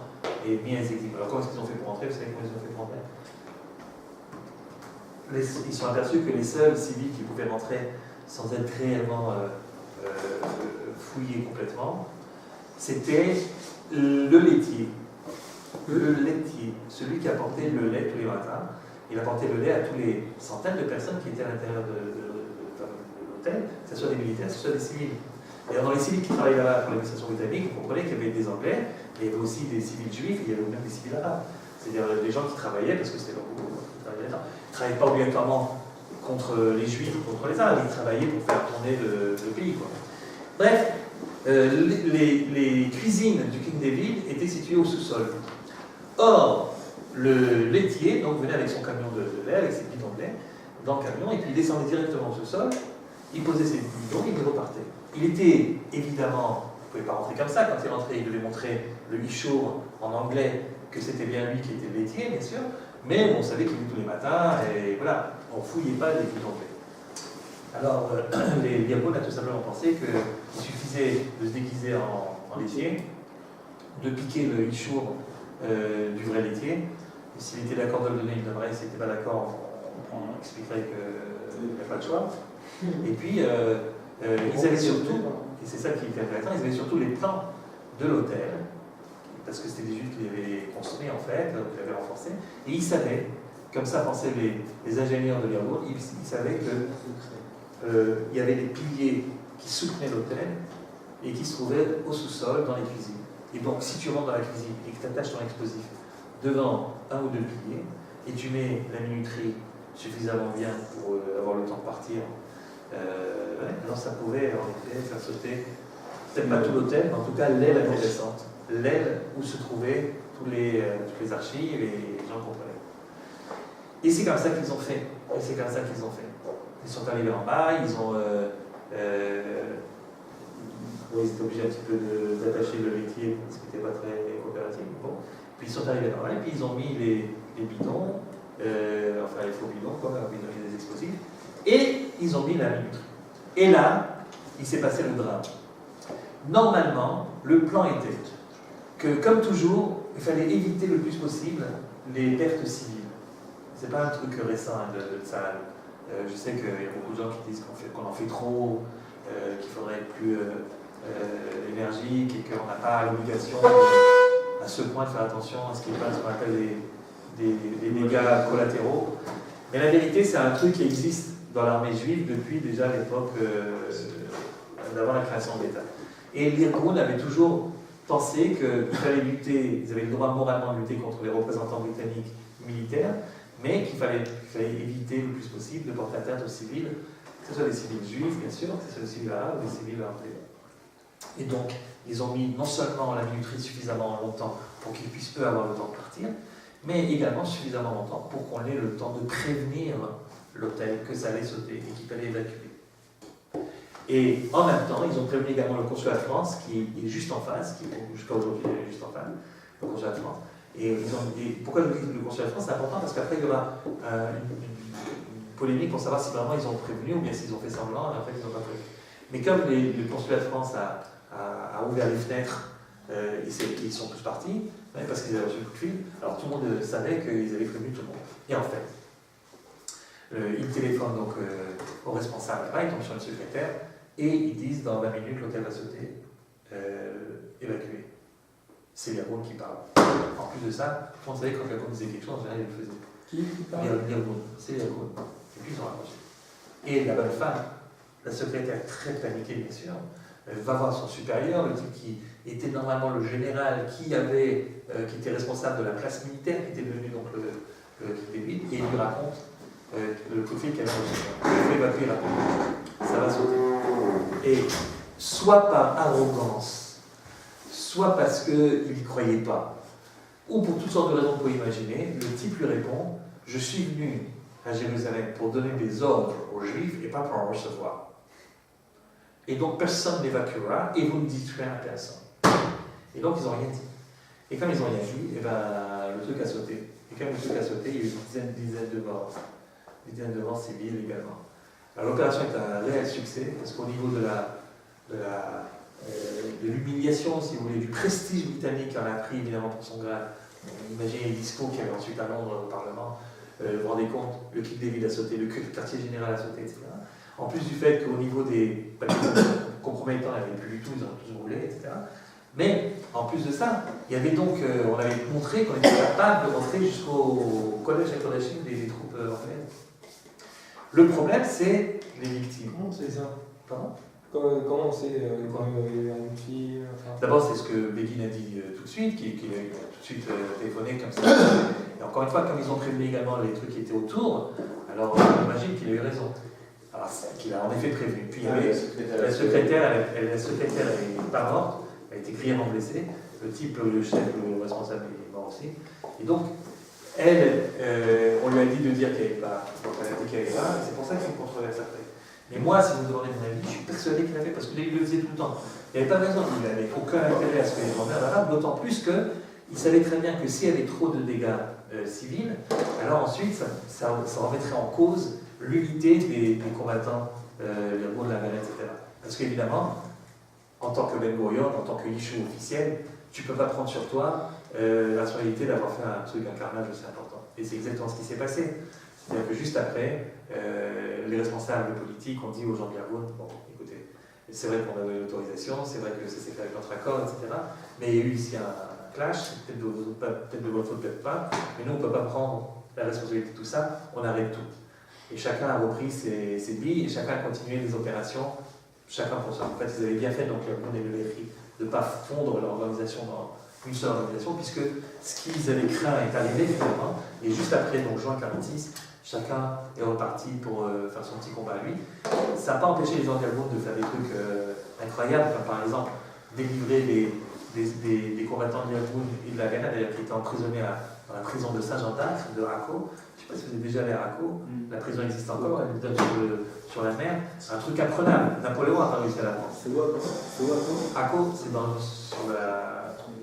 est mise à exécution. Alors, comment est-ce qu'ils ont fait pour entrer? Vous savez comment ils ont fait pour entrer? Ils sont aperçus que les seuls civils qui pouvaient rentrer sans être réellement fouillés complètement, c'était le laitier. Le laitier, celui qui apportait le lait tous les matins. Il apportait le lait à tous les centaines de personnes qui étaient à l'intérieur de l'hôtel, que ce soit des militaires, que ce soit des civils. D'ailleurs, dans les civils qui travaillaient là pour l'administration britannique, vous comprenez qu'il y avait des Anglais, mais il y avait aussi des civils juifs, et il y avait même des civils arabes. C'est-à-dire des gens qui travaillaient, parce que c'était leur boulot, ils travaillaient là-dedans. Ils ne travaillaient pas obligatoirement contre les juifs ou contre les arabes, ils travaillaient pour faire tourner le pays, quoi. Bref, les cuisines du King David étaient situées au sous-sol. Or, le laitier donc, venait avec son camion de lait, avec ses bidons de lait, dans le camion, et puis il descendait directement au sous-sol, il posait ses bidons, il repartait. Il était évidemment, il ne pouvait pas rentrer comme ça, quand il rentrait, il devait montrer le Ishour en anglais, que c'était bien lui qui était le laitier, bien sûr, mais on savait qu'il venait tous les matins, et voilà, on ne fouillait pas les bidons de lait. Alors, les Gabonais ont tout simplement pensé qu'il suffisait de se déguiser en laitier, de piquer le Ishour du vrai laitier. S'il était d'accord de le donner, il donnerait. S'il n'était pas d'accord, on expliquerait qu'il n'y a pas de choix. Et puis, ils avaient surtout, et c'est ça qui était intéressant, ils avaient surtout les plans de l'hôtel, parce que c'était des juifs qui l'avaient construit en fait, qui l'avaient renforcé, et ils savaient, comme ça pensaient les ingénieurs de l'Irlande, ils savaient qu'il y avait des piliers qui soutenaient l'hôtel et qui se trouvaient au sous-sol, dans les cuisines. Et donc, si tu rentres dans la cuisine et que tu attaches ton explosif devant un ou deux piliers, et tu mets la minuterie suffisamment bien pour avoir le temps de partir, alors ça pouvait en effet faire sauter, peut-être pas tout l'hôtel, mais en tout cas l'aile adjacente, l'aile où se trouvaient toutes les archives et les gens comprenaient. Et c'est comme ça qu'ils ont fait. Ils sont arrivés en bas, ils ont... ils étaient obligés un petit peu d'attacher le laitier, parce que c'était pas très coopératif. Bon. Puis ils sont arrivés dans là, et puis ils ont mis les bidons, enfin les faux bidons, quoi, ils ont mis des explosifs, et ils ont mis la minuterie. Et là, il s'est passé le drame. Normalement, le plan était que, comme toujours, il fallait éviter le plus possible les pertes civiles. C'est pas un truc récent de ça. Je sais qu'il y a beaucoup de gens qui disent qu'on en fait trop, qu'il faudrait être plus énergique et qu'on n'a pas l'obligation à ce point de faire attention à ce qui n'est pas ce qu'on appelle des dégâts collatéraux. Mais la vérité, c'est un truc qui existe dans l'armée juive depuis déjà l'époque d'avant la création de l'État. Et l'Irgun avait toujours pensé qu'il fallait lutter, ils avaient le droit moralement de lutter contre les représentants britanniques militaires, mais qu'il fallait éviter le plus possible de porter atteinte aux civils, que ce soit des civils juifs, bien sûr, que ce soit des civils arabes ou des civils anglais. Et donc, ils ont mis non seulement la minuterie suffisamment longtemps pour qu'ils puissent eux avoir le temps de partir, mais également suffisamment longtemps pour qu'on ait le temps de prévenir l'hôtel que ça allait sauter et qu'il fallait évacuer. Et en même temps, ils ont prévenu également le consulat de France, qui est juste en face, qui jusqu'à aujourd'hui est juste en face. au consulat de France. Et pourquoi le consulat de France, c'est important parce qu'après il y aura une polémique pour savoir si vraiment ils ont prévenu ou bien s'ils ont fait semblant et en fait ils n'ont pas prévenu. Mais comme le consulat de France a ouvert les fenêtres, ils sont tous partis, parce qu'ils avaient reçu le coup de fil, alors tout le monde savait qu'ils avaient prévenu tout le monde. Et en fait, ils téléphonent donc au responsable là-bas, ils tombent sur le secrétaire, et ils disent dans 20 minutes l'hôtel va sauter, évacué. C'est Liaboun qui parle. En plus de ça, on savait quand Liaboun disait quelque chose, en général il le faisait. Qui parle? Liaboun, c'est Liaboun. Et puis ils ont raccroché. Et la bonne femme, la secrétaire très paniquée bien sûr, va voir son supérieur, le type qui était normalement le général qui était responsable de la place militaire, qui était devenu donc le débit, et il lui raconte le coup de fil qu'elle a reçu. Il faut évacuer la pompe. Ça va sauter. Et soit par arrogance, soit parce qu'il n'y croyait pas, ou pour toutes sortes de raisons qu'on peut imaginer, le type lui répond « Je suis venu à Jérusalem pour donner des ordres aux Juifs et pas pour en recevoir. Et donc personne n'évacuera et vous ne dites rien à personne. » Et donc ils n'ont rien dit. Et comme ils n'ont rien dit, le truc a sauté. Et comme le truc a sauté, il y a eu une dizaine de morts. Des dizaines de morts civiles également. Alors l'opération est un réel succès, parce qu'au niveau de l'humiliation, si vous voulez, du prestige britannique qu'elle a pris évidemment pour son grade, imaginez les discours qu'il y avait ensuite à Londres au Parlement, vous vous rendez compte, le Camp David a sauté, le quartier général a sauté, etc. En plus du fait qu'au niveau des compromettants, il n'y avait plus du tout, ils ont tous roulé, etc. Mais en plus de ça, il y avait donc, on avait montré qu'on était capable de rentrer jusqu'au collège à Kodachim des troupes européennes. Le problème, c'est les victimes. Comment c'est ça? Pardon? Comment c'est une fille D'abord, c'est ce que Begin a dit tout de suite, qu'il a tout de suite téléphoné comme ça. Et encore une fois, comme ils ont prévenu également les trucs qui étaient autour, alors on imagine qu'il a eu raison. Alors, qu'il a en effet prévenu. Puis il y avait la secrétaire, elle n'est pas morte, elle a été grièvement blessée. Le type, le chef, le responsable est mort aussi. Et donc, elle, on lui a dit de dire qu'elle n'avait pas. Donc elle a dit qu'elle n'avait pas, et c'est pour ça qu'il y a une controverse après. Mais moi, si vous me demandez mon avis, je suis persuadé qu'il avait, parce qu'il le faisait tout le temps. Il n'avait pas raison, il n'avait aucun intérêt à ce que les gens meurent là-bas, d'autant plus qu'il savait très bien que s'il y avait trop de dégâts civils, alors ensuite, ça remettrait en cause l'unité des combattants, les rebaux de la mer, etc. Parce qu'évidemment, en tant que Ben Gurion, en tant que issue officiel, tu ne peux pas prendre sur toi la responsabilité d'avoir fait un truc, un carnage aussi important. Et c'est exactement ce qui s'est passé. C'est-à-dire que juste après, les responsables politiques ont dit aux gens de Liaboun, bon, écoutez, c'est vrai qu'on avait l'autorisation, c'est vrai que ça s'est fait avec notre accord, etc. Mais il y a eu ici un clash, peut-être de votre faute, peut-être pas, mais nous on ne peut pas prendre la responsabilité de tout ça, on arrête tout. Et chacun a repris ses billes et chacun a continué les opérations, chacun pour ça. En fait, ils avaient bien fait, donc Liaboun et le Léry, de ne pas fondre l'organisation dans une seule organisation, puisque ce qu'ils avaient craint est arrivé finalement, et juste après, donc juin 1946, chacun est reparti pour faire son petit combat à lui. Ça n'a pas empêché les gens de Liaboun de faire des trucs incroyables, comme par exemple délivrer des combattants de Liaboun et de la Ghana, d'ailleurs qui étaient emprisonnés dans la prison de Saint-Jean d'Acre, de Raqo. Je ne sais pas si vous êtes déjà allé à Raqo, la prison existe encore, elle donne sur la mer. C'est un truc imprenable. Napoléon n'a pas réussi à la prendre. C'est où Raqo, c'est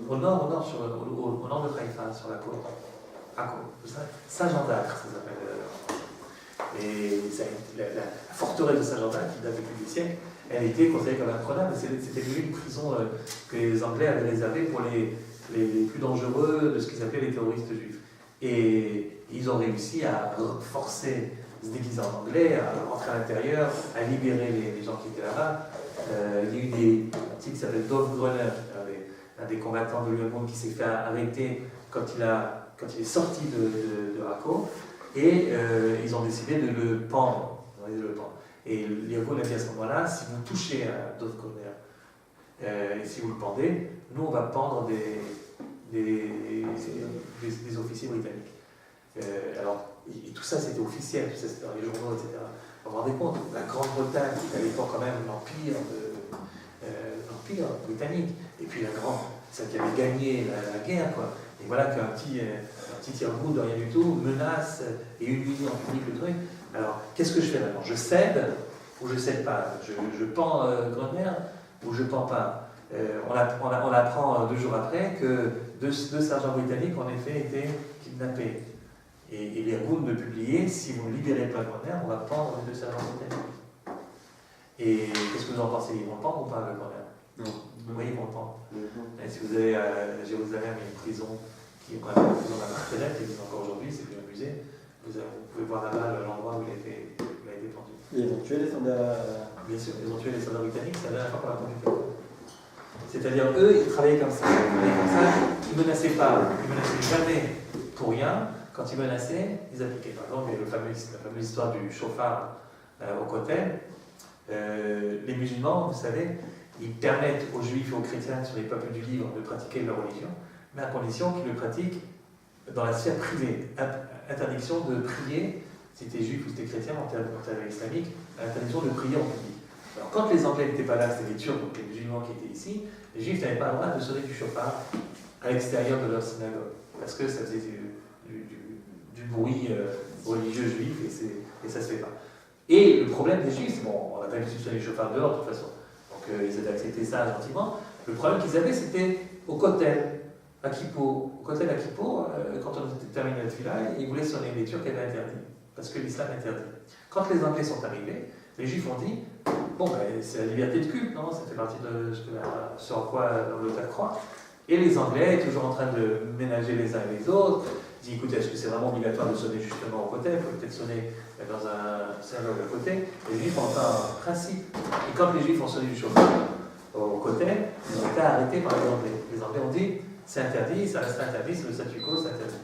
au nord de Haïfa, sur la côte. Raqo, Saint-Jean d'Acre, ça s'appelle. Et la forteresse de Saint-Jean d'Acre, qui date depuis des siècles, elle était considérée comme imprenable. C'était devenu une prison que les Anglais avaient réservée pour les plus dangereux de ce qu'ils appelaient les terroristes juifs. Et ils ont réussi à forcer, se déguiser en anglais, à rentrer à l'intérieur, à libérer les gens qui étaient là-bas. Il y a eu un type qui s'appelle Dov Gruner, un des combattants de l'Union qui s'est fait arrêter quand il est sorti de Raqo. Et ils ont décidé de le pendre. Et Liaboun a dit à ce moment-là, si vous touchez à Dov Gruner, et si vous le pendez, nous on va pendre des officiers britanniques. Et tout ça c'était officiel, tout ça c'était dans les journaux, etc. Vous vous rendez compte, la Grande-Bretagne, qui était à l'époque quand même l'empire britannique, et puis celle qui avait gagné la guerre, quoi. Et voilà qu'un petit tire-bout de rien du tout menace et humilie en public le truc. Alors, qu'est-ce que je fais maintenant? Je cède ou je cède pas? Je pends Gruner ou je pends pas? on apprend 2 jours après que 2 sergents britanniques, en effet, étaient kidnappés. Et l'Irgun de publier, si vous ne libérez pas le corner, on va pendre les 2 sergents britanniques. Et qu'est-ce que vous en pensez? Ils vont le pendre ou pas, le corner? Non. Oui, ils vont le pendre. Et si vous allez à Jérusalem, il y a une prison qui est vraiment une prison de la Martelette, qui existe encore aujourd'hui, c'est plus un musée. Vous pouvez voir là-bas l'endroit où il a été pendu. Ils ont tué les soldats. Bien sûr, ils ont tué les soldats britanniques, c'est la dernière fois qu'on a pendu quelqu'un. C'est-à-dire, eux, ils travaillaient comme ça. Ils ne menaçaient pas, ils menaçaient jamais pour rien. Quand ils menaçaient, ils appliquaient. Par exemple, il y a la fameuse histoire du chauffard au Kotel. Les musulmans, vous savez, ils permettent aux juifs et aux chrétiens sur les peuples du livre de pratiquer leur religion, mais à condition qu'ils le pratiquent dans la sphère privée. Interdiction de prier, si tu es juif ou si tu es chrétien en termes islamiques, interdiction de prier en public. Alors, quand les Anglais n'étaient pas là, c'était les Turcs, donc les musulmans qui étaient ici, les Juifs n'avaient pas le droit de sonner du chauffard à l'extérieur de leur synagogue, parce que ça faisait du bruit religieux juif, et ça se fait pas. Et le problème des Juifs, bon, on n'a pas eu sonner du chauffard dehors de toute façon, donc ils avaient accepté ça gentiment. Le problème qu'ils avaient, c'était au Kotel, à Kippour. Au Kotel à Kippour, quand on terminait la tefila, ils voulaient sonner, les Turcs avaient interdit, parce que l'islam interdit. Quand les Anglais sont arrivés, les Juifs ont dit, bon, ben, c'est la liberté de culte, non? Ça fait partie de ce en quoi l'Angleterre croit. Et les Anglais, toujours en train de ménager les uns et les autres, disent, écoutez, est-ce que c'est vraiment obligatoire de sonner justement au côté? Il faut peut-être sonner dans un synagogue à côté. Et les Juifs ont un principe. Et quand les Juifs ont sonné du chauffard au côté, ils ont été arrêtés par les Anglais. Les Anglais ont dit, c'est interdit, ça reste interdit, c'est le statu quo, c'est interdit.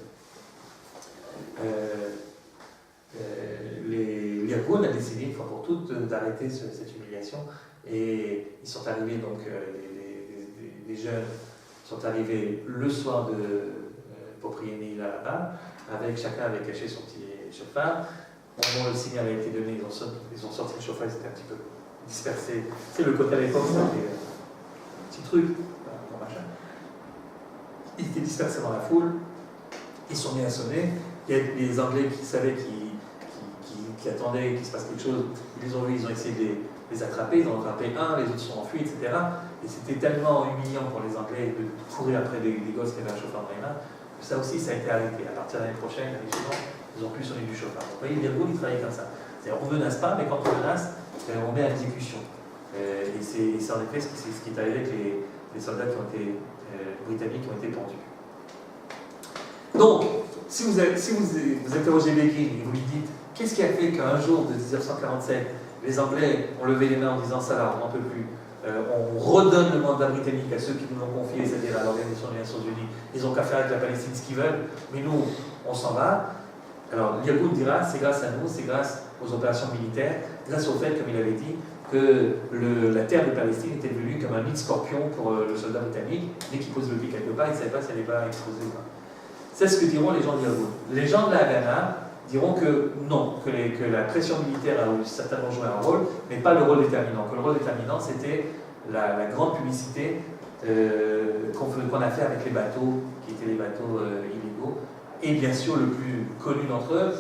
L'Irgun a décidé une fois pour toutes d'arrêter cette humiliation et ils sont arrivés, donc les jeunes sont arrivés le soir pour prier Neila là-bas, chacun avait caché son petit chauffard. Au moment où le signal a été donné, ils ont sorti le chauffard, ils étaient un petit peu dispersés. C'est le côté à l'époque, c'était un petit truc, un machin. Ils étaient dispersés dans la foule, ils sont mis à sonner. Il y a les Anglais qui savaient qui attendaient qu'il se passe quelque chose, ils les ont vus, ils ont essayé de les attraper, ils en ont attrapé un, les autres sont enfuis, etc. Et c'était tellement humiliant pour les Anglais de courir après des gosses qui avaient un chauffard dans les mains, que ça aussi, ça a été arrêté. À partir de l'année prochaine, l'année suivante, ils ont pu sonner du chauffard. Vous voyez, l'Irgun, ils travaillaient comme ça. C'est-à-dire, on ne menace pas, mais quand on menace, on met à l'exécution. Et c'est en effet ce qui est arrivé avec les soldats qui ont été britanniques qui ont été pendus. Donc, si vous interrogez Begin et vous lui dites qu'est-ce qui a fait qu'un jour de 1947, les Anglais ont levé les mains en disant ça là, on n'en peut plus, on redonne le mandat britannique à ceux qui nous l'ont confié, c'est-à-dire à l'Organisation des Nations Unies, ils n'ont qu'à faire avec la Palestine ce qu'ils veulent, mais nous, on s'en va. Alors, l'Irgun dira c'est grâce à nous, c'est grâce aux opérations militaires, grâce au fait, comme il avait dit, que la terre de Palestine était devenue comme un nid de scorpion pour le soldat britannique. Dès qu'il pose le pied quelque part, il ne savait pas si elle allait pas exploser ou pas. C'est ce que diront les gens de l'Irgun. Les gens de la Haganah diront que non, que la pression militaire a certainement joué un rôle, mais pas le rôle déterminant. Que le rôle déterminant, c'était la grande publicité qu'on a fait avec les bateaux, qui étaient les bateaux illégaux. Et bien sûr, le plus connu d'entre eux,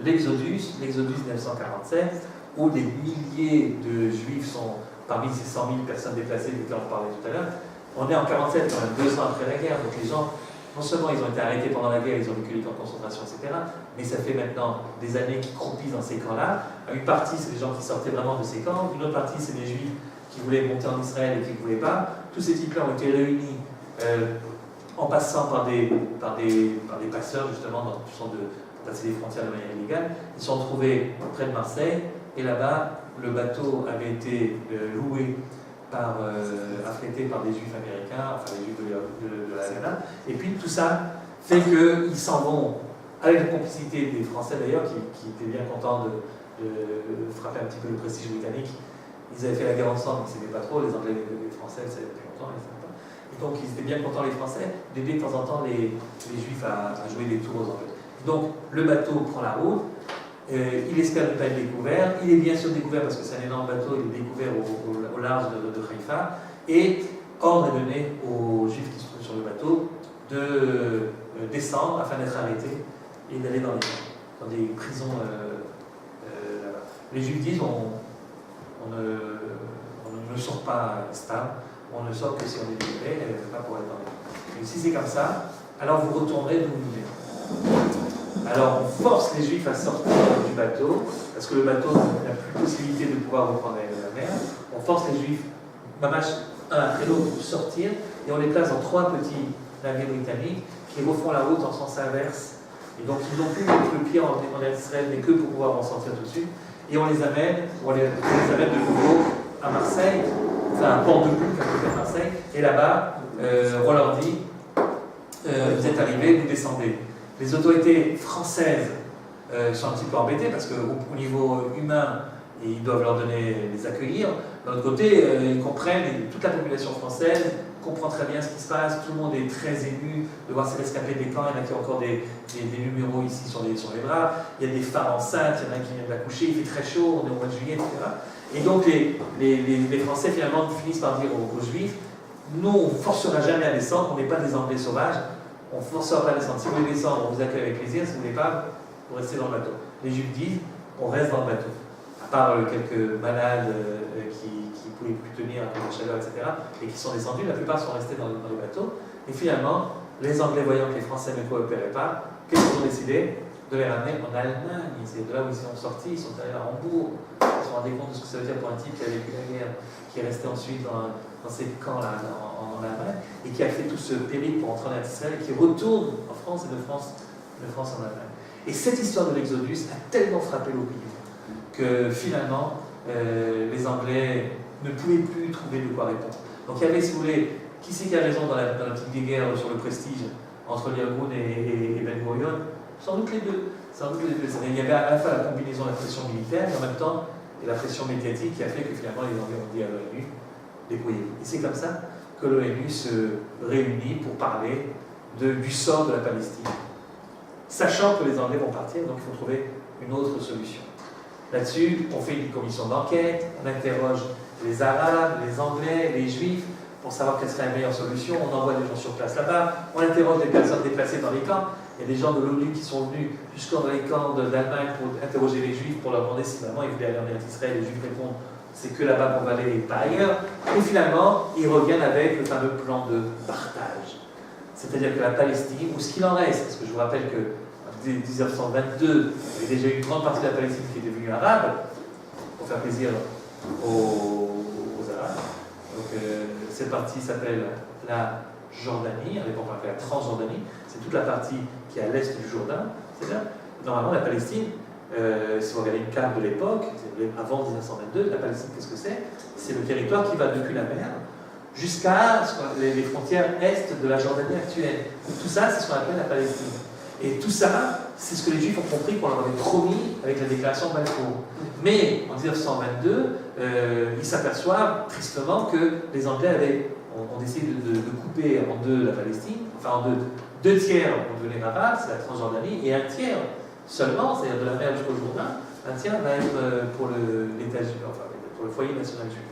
l'Exodus 1947, où des milliers de Juifs sont parmi ces 100 000 personnes déplacées dont on parlait tout à l'heure. On est en 1947, quand même 2 ans après la guerre, donc les gens, non seulement ils ont été arrêtés pendant la guerre, ils ont vécu les camps de concentration, etc., mais ça fait maintenant des années qu'ils croupissent dans ces camps-là. Une partie, c'est des gens qui sortaient vraiment de ces camps, une autre partie, c'est des Juifs qui voulaient monter en Israël et qui ne voulaient pas. Tous ces types-là ont été réunis en passant par des passeurs, justement, qui sont de passer les frontières de manière illégale. Ils se sont retrouvés près de Marseille, et là-bas, le bateau avait été loué affrété par des Juifs américains, enfin les Juifs de la Haganah. Et puis tout ça fait qu'ils s'en vont, avec la complicité des Français d'ailleurs, qui étaient bien contents de frapper un petit peu le prestige britannique. Ils avaient fait la guerre ensemble, mais c'était pas trop, les Anglais et les Français, ça depuis longtemps, ils savaient pas. Et donc ils étaient bien contents, les Français, d'aider de temps en temps les Juifs à jouer des tours aux Anglais. Donc le bateau prend la route, il espère ne pas être découvert, il est bien sûr découvert parce que c'est un énorme bateau, il est découvert au large de Haïfa, et ordre est donné aux Juifs qui se trouvent sur le bateau de descendre afin d'être arrêtés et d'aller dans des prisons là-bas. Les Juifs disent on ne sort pas stable, on ne sort que si on est libéré, elle ne fait pas pour être dans les camps. Et si c'est comme ça, alors vous retournerez d'où vous venez. Alors on force les Juifs à sortir du bateau, parce que le bateau n'a plus possibilité de pouvoir reprendre la mer. On force les Juifs, mamash, un après l'autre, pour sortir, et on les place dans 3 petits navires britanniques qui refont la route en sens inverse. Et donc ils n'ont plus le pied en Israël, mais que pour pouvoir en sortir tout de suite. Et on les amène de nouveau à Marseille, enfin à Port-de-Bouc, à côté de Marseille, et là-bas, on leur dit, vous êtes arrivés, vous descendez. Les autorités françaises sont un petit peu embêtées parce qu'au niveau humain, ils doivent leur donner, les accueillir. D'un autre côté, ils comprennent, toute la population française comprend très bien ce qui se passe, tout le monde est très ému de voir ces rescapés des camps, il y en a qui ont encore des numéros ici sur les bras, il y a des femmes enceintes, il y en a qui viennent d'accoucher, il fait très chaud, on est au mois de juillet, etc. Et donc les Français finalement finissent par dire aux Juifs, nous on ne forcera jamais à descendre, on n'est pas des Anglais sauvages, on ne forcera pas à descendre. Si vous voulez descendre, on vous accueille avec plaisir, si vous ne voulez pas, vous restez dans le bateau. Les Juifs disent, on reste dans le bateau. À part quelques malades qui ne pouvaient plus tenir à cause de la chaleur, etc., et qui sont descendus, la plupart sont restés dans le bateau. Et finalement, les Anglais, voyant que les Français ne coopéraient pas, qu'est-ce qu'ils ont décidé? De les ramener en Allemagne. C'est de là où ils sont sortis, ils sont allés à Hambourg. Ils se sont rendus compte de ce que ça veut dire pour un type qui a vécu la guerre, qui est resté ensuite dans ces camps-là en Allemagne, et qui a fait tout ce périple pour entrer en Israël, et qui retourne en France et de France en Allemagne. Et cette histoire de l'Exodus a tellement frappé l'opinion que finalement, les Anglais ne pouvaient plus trouver de quoi répondre. Donc il y avait, si vous voulez, qui c'est qui a raison dans la petite guerre sur le prestige entre Yagoun et Ben Gurion? Sans doute les deux. Il y avait à la fois la combinaison de la pression militaire et en même temps la pression médiatique qui a fait que finalement les Anglais ont dit à l'ONU, débrouillez-vous. Et c'est comme ça que l'ONU se réunit pour parler du sort de la Palestine. Sachant que les Anglais vont partir, donc il faut trouver une autre solution. Là-dessus, on fait une commission d'enquête, on interroge les Arabes, les Anglais, les Juifs, pour savoir quelle serait la meilleure solution. On envoie des gens sur place là-bas, on interroge les personnes déplacées dans les camps. Il y a des gens de l'ONU qui sont venus jusqu'en dans les camps d'Allemagne pour interroger les Juifs, pour leur demander si vraiment ils voulaient aller en Israël. Les Juifs répondent, c'est que là-bas qu'on va aller et pas ailleurs. Et finalement, ils reviennent avec le fameux plan de partage. C'est-à-dire que la Palestine, ou ce qu'il en reste, parce que je vous rappelle que en 1922, il y avait déjà une grande partie de la Palestine qui est devenue arabe, pour faire plaisir aux Arabes. Donc cette partie s'appelle la Jordanie, à l'époque on appelait la Transjordanie, c'est toute la partie qui est à l'est du Jourdain. C'est-à-dire, normalement la Palestine, si vous regardez une carte de l'époque, avant 1922, la Palestine, qu'est-ce que c'est? C'est le territoire qui va depuis la mer jusqu'à les frontières est de la Jordanie actuelle. Tout ça, c'est ce qu'on appelle la Palestine. Et tout ça, c'est ce que les Juifs ont compris qu'on leur avait promis avec la déclaration de Balfour. Mais en 1922, ils s'aperçoivent tristement que les Anglais ont décidé de couper en deux la Palestine, enfin en deux tiers vont devenir arabes, c'est la Transjordanie, et un tiers seulement, c'est-à-dire de la mer jusqu'au Jourdain, un tiers va être pour l'État juif, enfin pour le foyer national juif.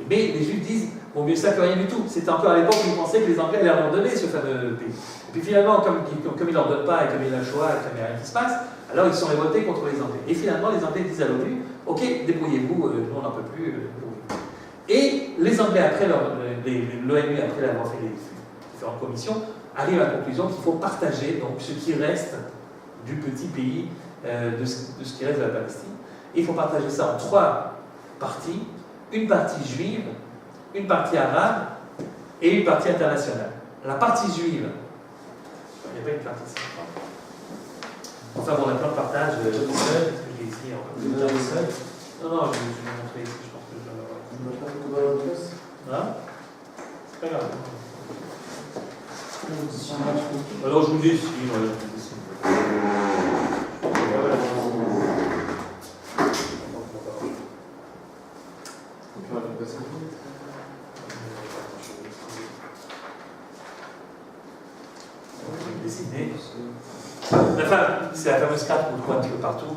Mais les Juifs disent, bon, mieux ça que rien du tout. C'était encore à l'époque où ils pensaient que les Anglais allaient leur donner ce fameux pays. Et puis finalement, comme ils ne leur donnent pas, et comme il y a la Shoah, et comme il n'y a rien qui se passe, alors ils sont révoltés contre les Anglais. Et finalement, les Anglais disent à l'ONU, ok, débrouillez-vous, nous on n'en peut plus. Et les Anglais, après l'ONU, après avoir fait les différentes commissions, arrivent à la conclusion qu'il faut partager donc, ce qui reste du petit pays, de ce qui reste de la Palestine. Et il faut partager ça en 3 parties. Une partie juive, une partie arabe et une partie internationale. La partie juive, il n'y a pas une partie ici. Enfin bon, on a plein de partage. Je l'ai ici. Non, je vais vous montrer ici, je pense que je vais l'avoir. Hein? C'est pas grave. Alors je vous dis, si, voilà, je vous dis si. Dessiné. Enfin, c'est la fameuse carte qu'on trouve un petit peu partout.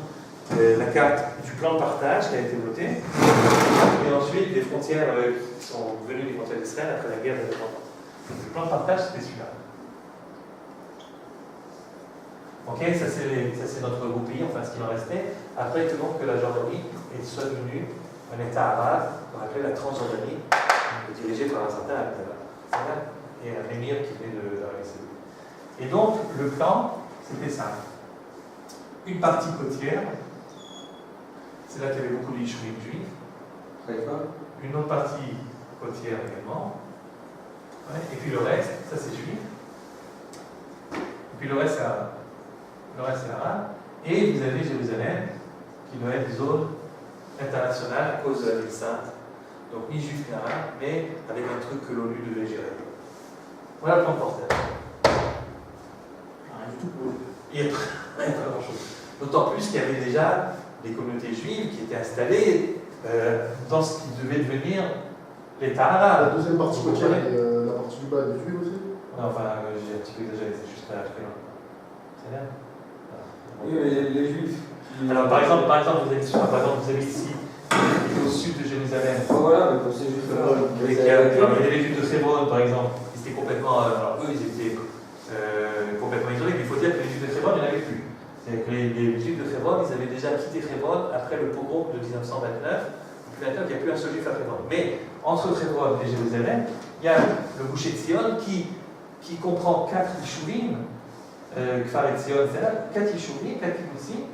La carte du plan de partage qui a été votée. Et ensuite, les frontières qui sont venues des frontières d'Israël après la guerre d'indépendance. Le plan de partage, c'était celui-là. Ok, ça c'est notre gros pays, enfin ce qu'il en restait. Après, que donc que la Jordanie soit devenue un État arabe, qu'on appelait la Transjordanie, dirigé par un certain Abdallah. Et un émir qui venait d'Arabie Saoudite. Et donc, le plan, c'était ça. Une partie côtière, c'est là qu'il y avait beaucoup de Yishurim juifs. Une autre partie côtière également. Ouais. Et puis le reste, ça c'est juif. Et puis le reste, c'est arabe. Et vous avez Jérusalem, qui doit être zone internationale à cause de la ville sainte. Donc ni juif ni arabe, mais avec un truc que l'ONU devait gérer. Voilà le plan de portage. Rien du tout pour eux. Il n'y a pas grand-chose. D'autant plus qu'il y avait déjà des communautés juives qui étaient installées dans ce qui devait devenir l'État arabe. La deuxième partie côtière et la partie du bas des juifs aussi. Non, enfin, j'ai un petit peu exagéré, c'est juste là, c'est bien. Oui, mais les juifs. Alors, par exemple, vous avez ici, au sud de Jérusalem. Voilà, mais pour ces juifs-là. Il y avait les juifs de Hébron, par exemple, qui étaient complètement. Alors, eux, ils étaient complètement isolés, mais il faut dire que les juifs de Hébron, il n'y en avait plus. C'est-à-dire que les juifs de Hébron, ils avaient déjà quitté Hébron après le pogrom de 1929. Depuis maintenant, il n'y a plus un seul juif à Hébron. Mais entre Hébron et Jérusalem, il y a le boucher de Sion qui comprend 4 Yishurim, Kfar et Sion, etc. 4 Yishurim, 4 kibbutzim,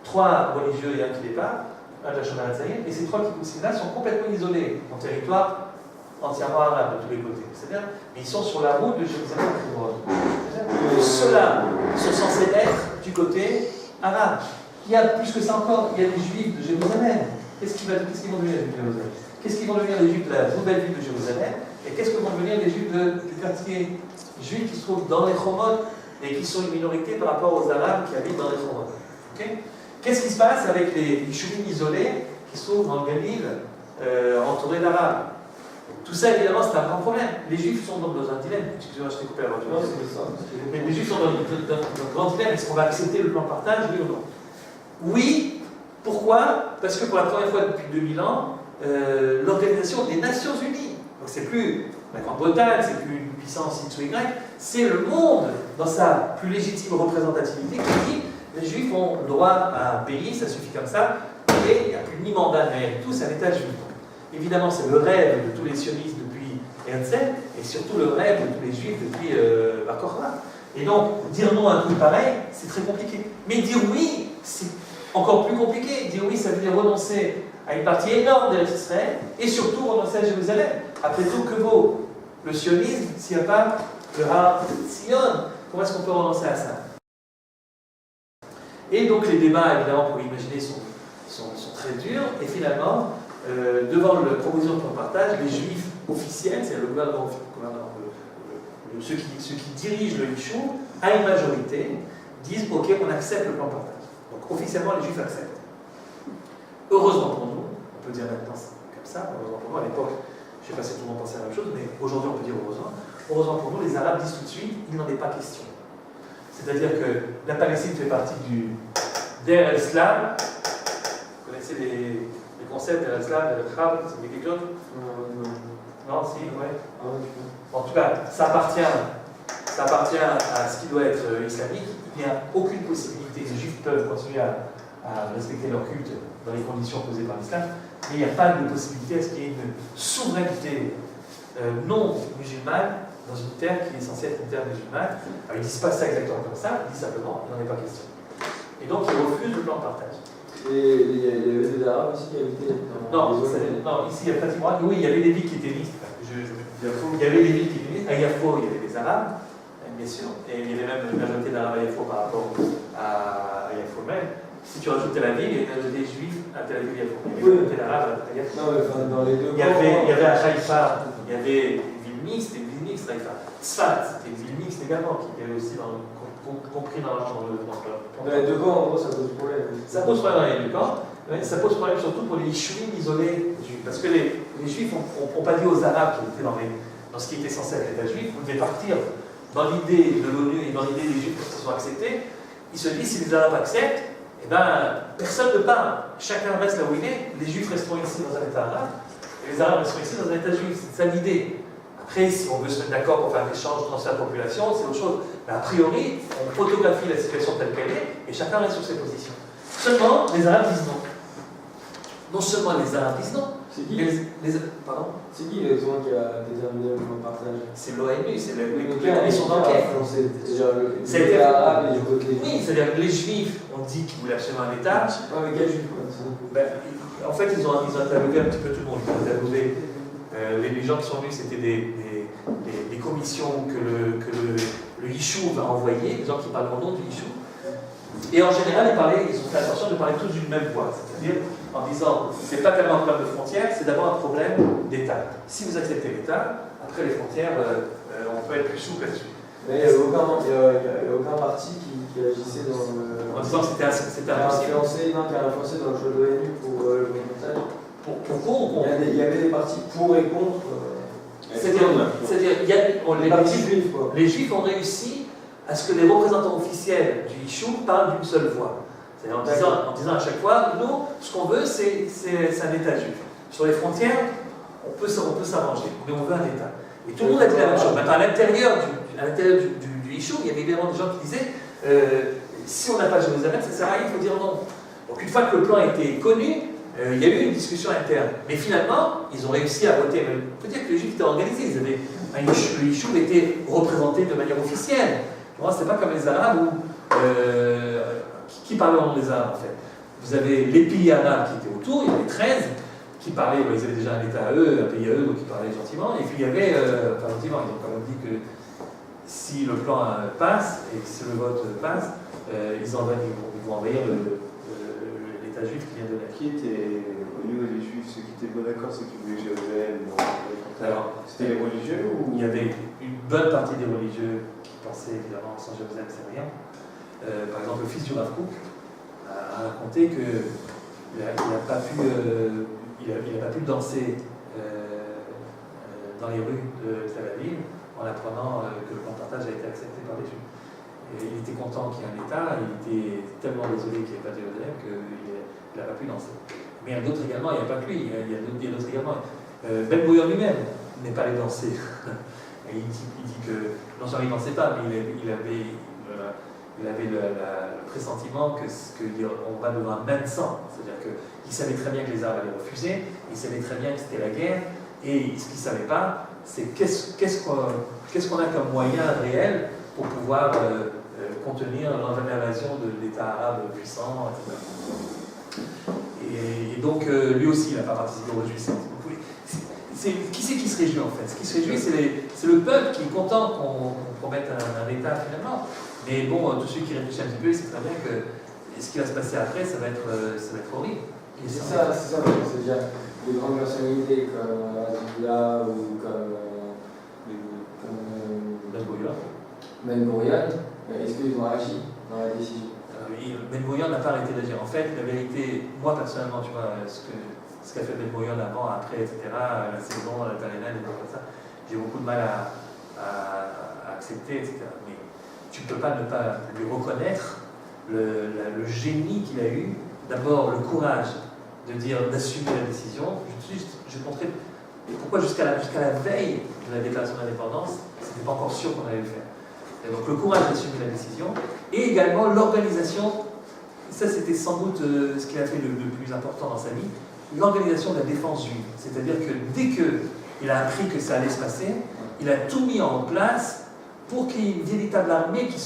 3 religieux et un qui n'est pas, un de la Shona Hatzaïm, et ces 3 kibbutzim-là sont complètement isolés en territoire entièrement arabe de tous les côtés. C'est-à-dire, ils sont sur la route de Jérusalem à Hébron. Ceux-là sont censés être du côté arabe. Il y a plus que ça encore, il y a des juifs de Jérusalem. Qu'est-ce qu'ils vont devenir les juifs de Jérusalem? Qu'est-ce qu'ils vont devenir les juifs de la nouvelle ville de Jérusalem? Et qu'est-ce que vont devenir les juifs du quartier juif qui se trouvent dans les Chomot et qui sont une minorité par rapport aux Arabes qui habitent dans les Chomot? Okay? Qu'est-ce qui se passe avec les Yishurim isolés qui se trouvent dans le Galil entourés d'Arabes? Tout ça, évidemment, c'est un grand problème. Les Juifs sont donc dans un dilemme. Excusez-moi, je t'ai coupé la voiture. Non, c'est ça. Mais les Juifs sont dans un grand dilemme. Est-ce qu'on va accepter le plan de partage, oui ou non? Oui. Pourquoi? Parce que pour la première fois depuis 2000 ans, l'Organisation des Nations Unies, donc c'est plus la Grande-Bretagne, c'est plus une puissance X ou Y, c'est le monde, dans sa plus légitime représentativité, qui dit les Juifs ont le droit à un pays, ça suffit comme ça, et il n'y a plus ni mandat, mais tout, c'est un État juif. Évidemment, c'est le rêve de tous les sionistes depuis Herzl, et surtout le rêve de tous les juifs depuis Bar Kokhba. Et donc, dire non à un truc pareil, c'est très compliqué. Mais dire oui, c'est encore plus compliqué. Dire oui, ça veut dire renoncer à une partie énorme de l'Israël, et surtout renoncer à Jérusalem. Après tout, que vaut le sionisme s'il n'y a pas le Har Sion? Comment est-ce qu'on peut renoncer à ça? Et donc, les débats, évidemment, pour imaginer, sont très durs, et finalement, devant la proposition de plan de partage, les juifs officiels, c'est le gouvernement ceux qui dirigent le Yishuv, à une majorité, disent ok, on accepte le plan de partage. Donc officiellement, les juifs acceptent. Heureusement pour nous, on peut dire maintenant comme ça, heureusement pour nous, à l'époque, je ne sais pas si tout le monde pensait la même chose, mais aujourd'hui on peut dire heureusement. Heureusement pour nous, les Arabes disent tout de suite, il n'en est pas question. C'est-à-dire que la Palestine fait partie du Der el-Islam. Vous connaissez les concepts de l'islam, de l'Arab, ça dit quelque chose? Non, si, ouais. En tout cas, ça appartient à ce qui doit être islamique. Il n'y a aucune possibilité. Les juifs peuvent continuer à respecter leur culte dans les conditions posées par l'islam, mais il n'y a pas de possibilité à ce qu'il y ait une souveraineté non musulmane dans une terre qui est censée être une terre musulmane. Alors, ils ne disent pas ça exactement comme ça, ils disent simplement il n'en est pas question. Et donc, ils refusent le plan de partage. Et il y avait des Arabes aussi qui habitaient non, ici il y a pratiquement. Oui, il y avait des villes qui étaient mixtes. Il y avait des villes qui étaient mixtes. À Yafo, il y avait des Arabes, bien sûr. Et il y avait même une majorité d'Arabes à Yafo par rapport à Yafo même. Si tu rajoutes Tel Aviv, il y a une majorité juive à Tel Aviv et Yafo. Il y avait une majorité d'Arabes à Yafo. Non, mais enfin, dans les deux il y avait à Haïfa, il y avait une ville mixte et une ville mixte à Haïfa. Tzfat, c'était une ville mixte également, qui était aussi compris dans le dans les deux camps, en gros, ça pose problème. Ça pose problème dans les deux camps. Ça pose problème surtout pour les Yishurim isolés juifs. Parce que les Juifs n'ont pas dit aux Arabes qui étaient dans ce qui était censé être l'État juif, vous devez partir dans l'idée de l'ONU et dans l'idée des Juifs pour que ça soit accepté. Ils se disent si les Arabes acceptent, eh ben, personne ne part. Chacun reste là où il est. Les Juifs resteront ici dans un État arabe et les Arabes resteront ici dans un État juif. C'est ça l'idée. Après, si on veut se mettre d'accord pour faire un échange, transfert de population, c'est autre chose. Mais a priori, on photographie la situation telle qu'elle est et chacun reste sur ses positions. Seulement, les Arabes disent non. non seulement les Arabes disent non, C'est qui pardon? C'est qui l'exemple qui a déterminé le partage? C'est l'ONU, c'est la ils commission d'enquête. C'est les Arabes et du côté. Oui, c'est-à-dire que les Juifs ont dit qu'ils voulaient absolument un État. Ouais, mais quel juif quoi? En fait, ils ont interviewé un petit peu tout le monde. Ils ont interviewé les gens qui sont venus, c'était des commissions que le Yishuv a envoyées, des gens qui parlent au nom du Yishuv. Et en général, ils ont fait attention de parler tous d'une même voix, c'est-à-dire en disant c'est pas tellement un problème de frontières, c'est d'abord un problème d'État. Si vous acceptez l'État, après les frontières, on peut être plus souple là-dessus. Mais il n'y a aucun parti qui agissait dans le. En disant que c'était impossible. Qui a influencé dans le choix de l'ONU pour le montage. Pourquoi il y avait des partis pour et contre. C'est-à-dire, les Juifs ont réussi à ce que les représentants officiels du Yishuv parlent d'une seule voix. C'est-à-dire en disant à chaque fois, nous, ce qu'on veut, c'est un État juif. Sur les frontières, on peut s'arranger, mais on veut un État. Et tout le monde a dit la même chose. Maintenant, à l'intérieur du Yishuv, il y avait évidemment des gens qui disaient si on n'a pas Jérusalem, ça sert à rien, il faut dire non. Donc une fois que le plan a été connu, il y a eu une discussion interne. Mais finalement, ils ont réussi à voter. On peut dire que les Juifs étaient organisés. Le Yishuv était représenté de manière officielle. Ce n'est pas comme les Arabes qui parlaient au nom des Arabes en fait. Vous avez les pays arabes qui étaient autour, il y en avait 13 qui parlaient, ils avaient déjà un État à eux, un pays à eux, donc ils parlaient gentiment. Et puis il y avait, enfin gentiment, ils ont quand même dit que si le plan passe et que si le vote passe, ils vont envahir l'État juif qui vient de naître. Qui était, au niveau des Juifs, ceux qui étaient pas d'accord, ceux qui voulaient Jérusalem? Alors, c'était les religieux ou? Il y avait une bonne partie des religieux qui pensaient évidemment sans Jérusalem, c'est rien. Par exemple, le fils du Rav Kook a raconté qu'il n'a pas pu danser dans les rues de Tel Aviv en apprenant que le plan de partage a été accepté par les Juifs. Et il était content qu'il y ait un État, il était tellement désolé qu'il n'y ait pas de Jérusalem qu'il n'a pas pu danser. Mais il y a d'autres également, il n'y a pas que lui, il y a d'autres également. Ben Gurion lui-même n'est pas allé danser. Et il dit que non seulement il ne dansait pas, mais il avait le pressentiment qu'on va devant un bain de sang. C'est-à-dire qu'il savait très bien que les Arabes allaient refuser, il savait très bien que c'était la guerre, et ce qu'il ne savait pas, c'est qu'est-ce qu'on a comme moyen réel pour pouvoir contenir l'invasion de l'État arabe puissant, etc. Et donc, lui aussi, il n'a pas participé aux réjouissances. Qui c'est qui se réjouit en fait? Ce qui se réjouit, c'est le peuple qui est content qu'on promette un État finalement. Mais bon, tous ceux qui réfléchissent un petit peu, ils savent très bien que ce qui va se passer après, ça va être horrible. C'est ça, c'est-à-dire des grandes personnalités comme Azula ou comme Ben Gurion, est-ce qu'ils ont agi dans la décision? Ben Gurion n'a pas arrêté d'agir. En fait, la vérité, moi personnellement, tu vois, ce qu'a fait Ben Gurion avant, après, etc., la saison, la Talena, des choses comme ça, j'ai beaucoup de mal à accepter, etc. Mais tu ne peux pas ne pas lui reconnaître le génie qu'il a eu, d'abord le courage d'assumer la décision. Je montrais pourquoi jusqu'à la veille de la déclaration d'indépendance, ce n'était pas encore sûr qu'on allait le faire. Et donc le courage d'assumer la décision, et également l'organisation, ça c'était sans doute ce qu'il a fait le plus important dans sa vie, l'organisation de la défense juive. C'est-à-dire que dès qu'il a appris que ça allait se passer, il a tout mis en place pour qu'il y ait une véritable armée qui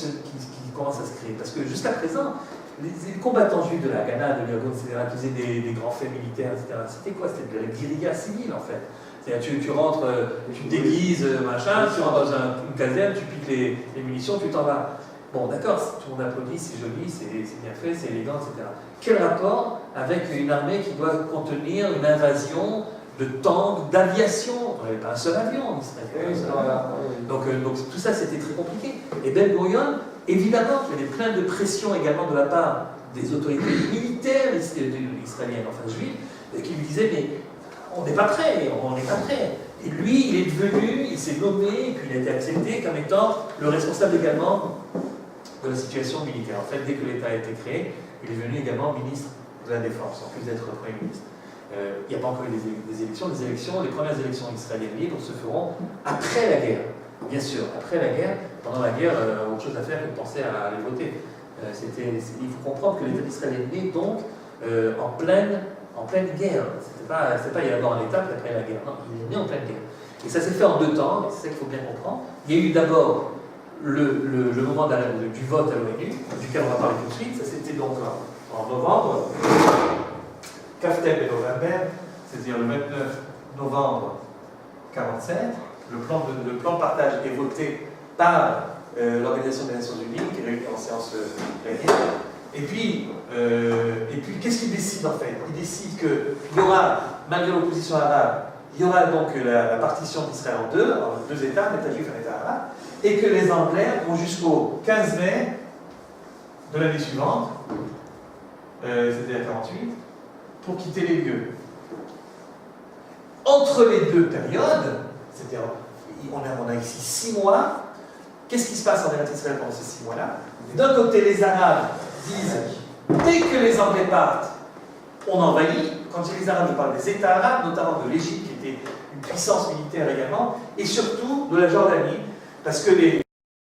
commence à se créer. Parce que jusqu'à présent, les combattants juifs de la Ghana, de l'Irgun, etc., qui faisaient des grands faits militaires, etc., c'était quoi? C'était de la guérilla civile, en fait. C'est-à-dire, tu rentres, tu te déguises, machin, tu rentres dans une caserne, tu piques les munitions, tu t'en vas. Bon, d'accord, tout le monde applaudit, c'est joli, c'est bien fait, c'est élégant, etc. Quel rapport avec une armée qui doit contenir une invasion de tanks, d'aviation? On n'avait pas un seul avion en Israël. Donc tout ça, c'était très compliqué. Et Ben Gurion, évidemment, il y avait plein de pression également de la part des autorités militaires israéliennes, enfin juives, qui lui disaient, mais on n'est pas prêt, on n'est pas prêt. Et lui, il est devenu, il s'est nommé, et puis il a été accepté comme étant le responsable également de la situation militaire. En fait, dès que l'État a été créé, il est devenu également ministre de la Défense, en plus d'être Premier ministre. Il n'y a pas encore eu des élections. Les premières élections israéliennes libres se feront après la guerre. Bien sûr, après la guerre. Pendant la guerre, autre chose à faire que de penser à aller voter. Il faut comprendre que l'État d'Israël est né donc en pleine en pleine guerre. C'était pas il y a d'abord un État, puis après la guerre. Non, il est né en pleine guerre. Et ça s'est fait en 2 temps, et c'est ça qu'il faut bien comprendre. Il y a eu d'abord le moment du vote à l'ONU, duquel on va parler tout de suite. Ça c'était donc en novembre. Kaftem et November, c'est-à-dire le 29 novembre 1947. Le plan de partage est voté par l'Organisation des Nations Unies, qui est réunie en séance plénière. Et puis qu'est-ce qu'il décide en fait? Il décide qu'il y aura, malgré l'opposition arabe, il y aura donc la partition d'Israël en deux États, un État juif et un État arabe, et que les Anglais ont jusqu'au 15 mai de l'année suivante, c'était à 48, pour quitter les lieux. Entre les deux périodes, on a ici 6 mois. Qu'est-ce qui se passe en Eretz Israël pendant ces 6 mois-là? D'un côté, les Arabes disent, dès que les Anglais partent, on envahit. Quand je dis les Arabes, je parle des États arabes, notamment de l'Égypte, qui était une puissance militaire également, et surtout de la Jordanie, parce que les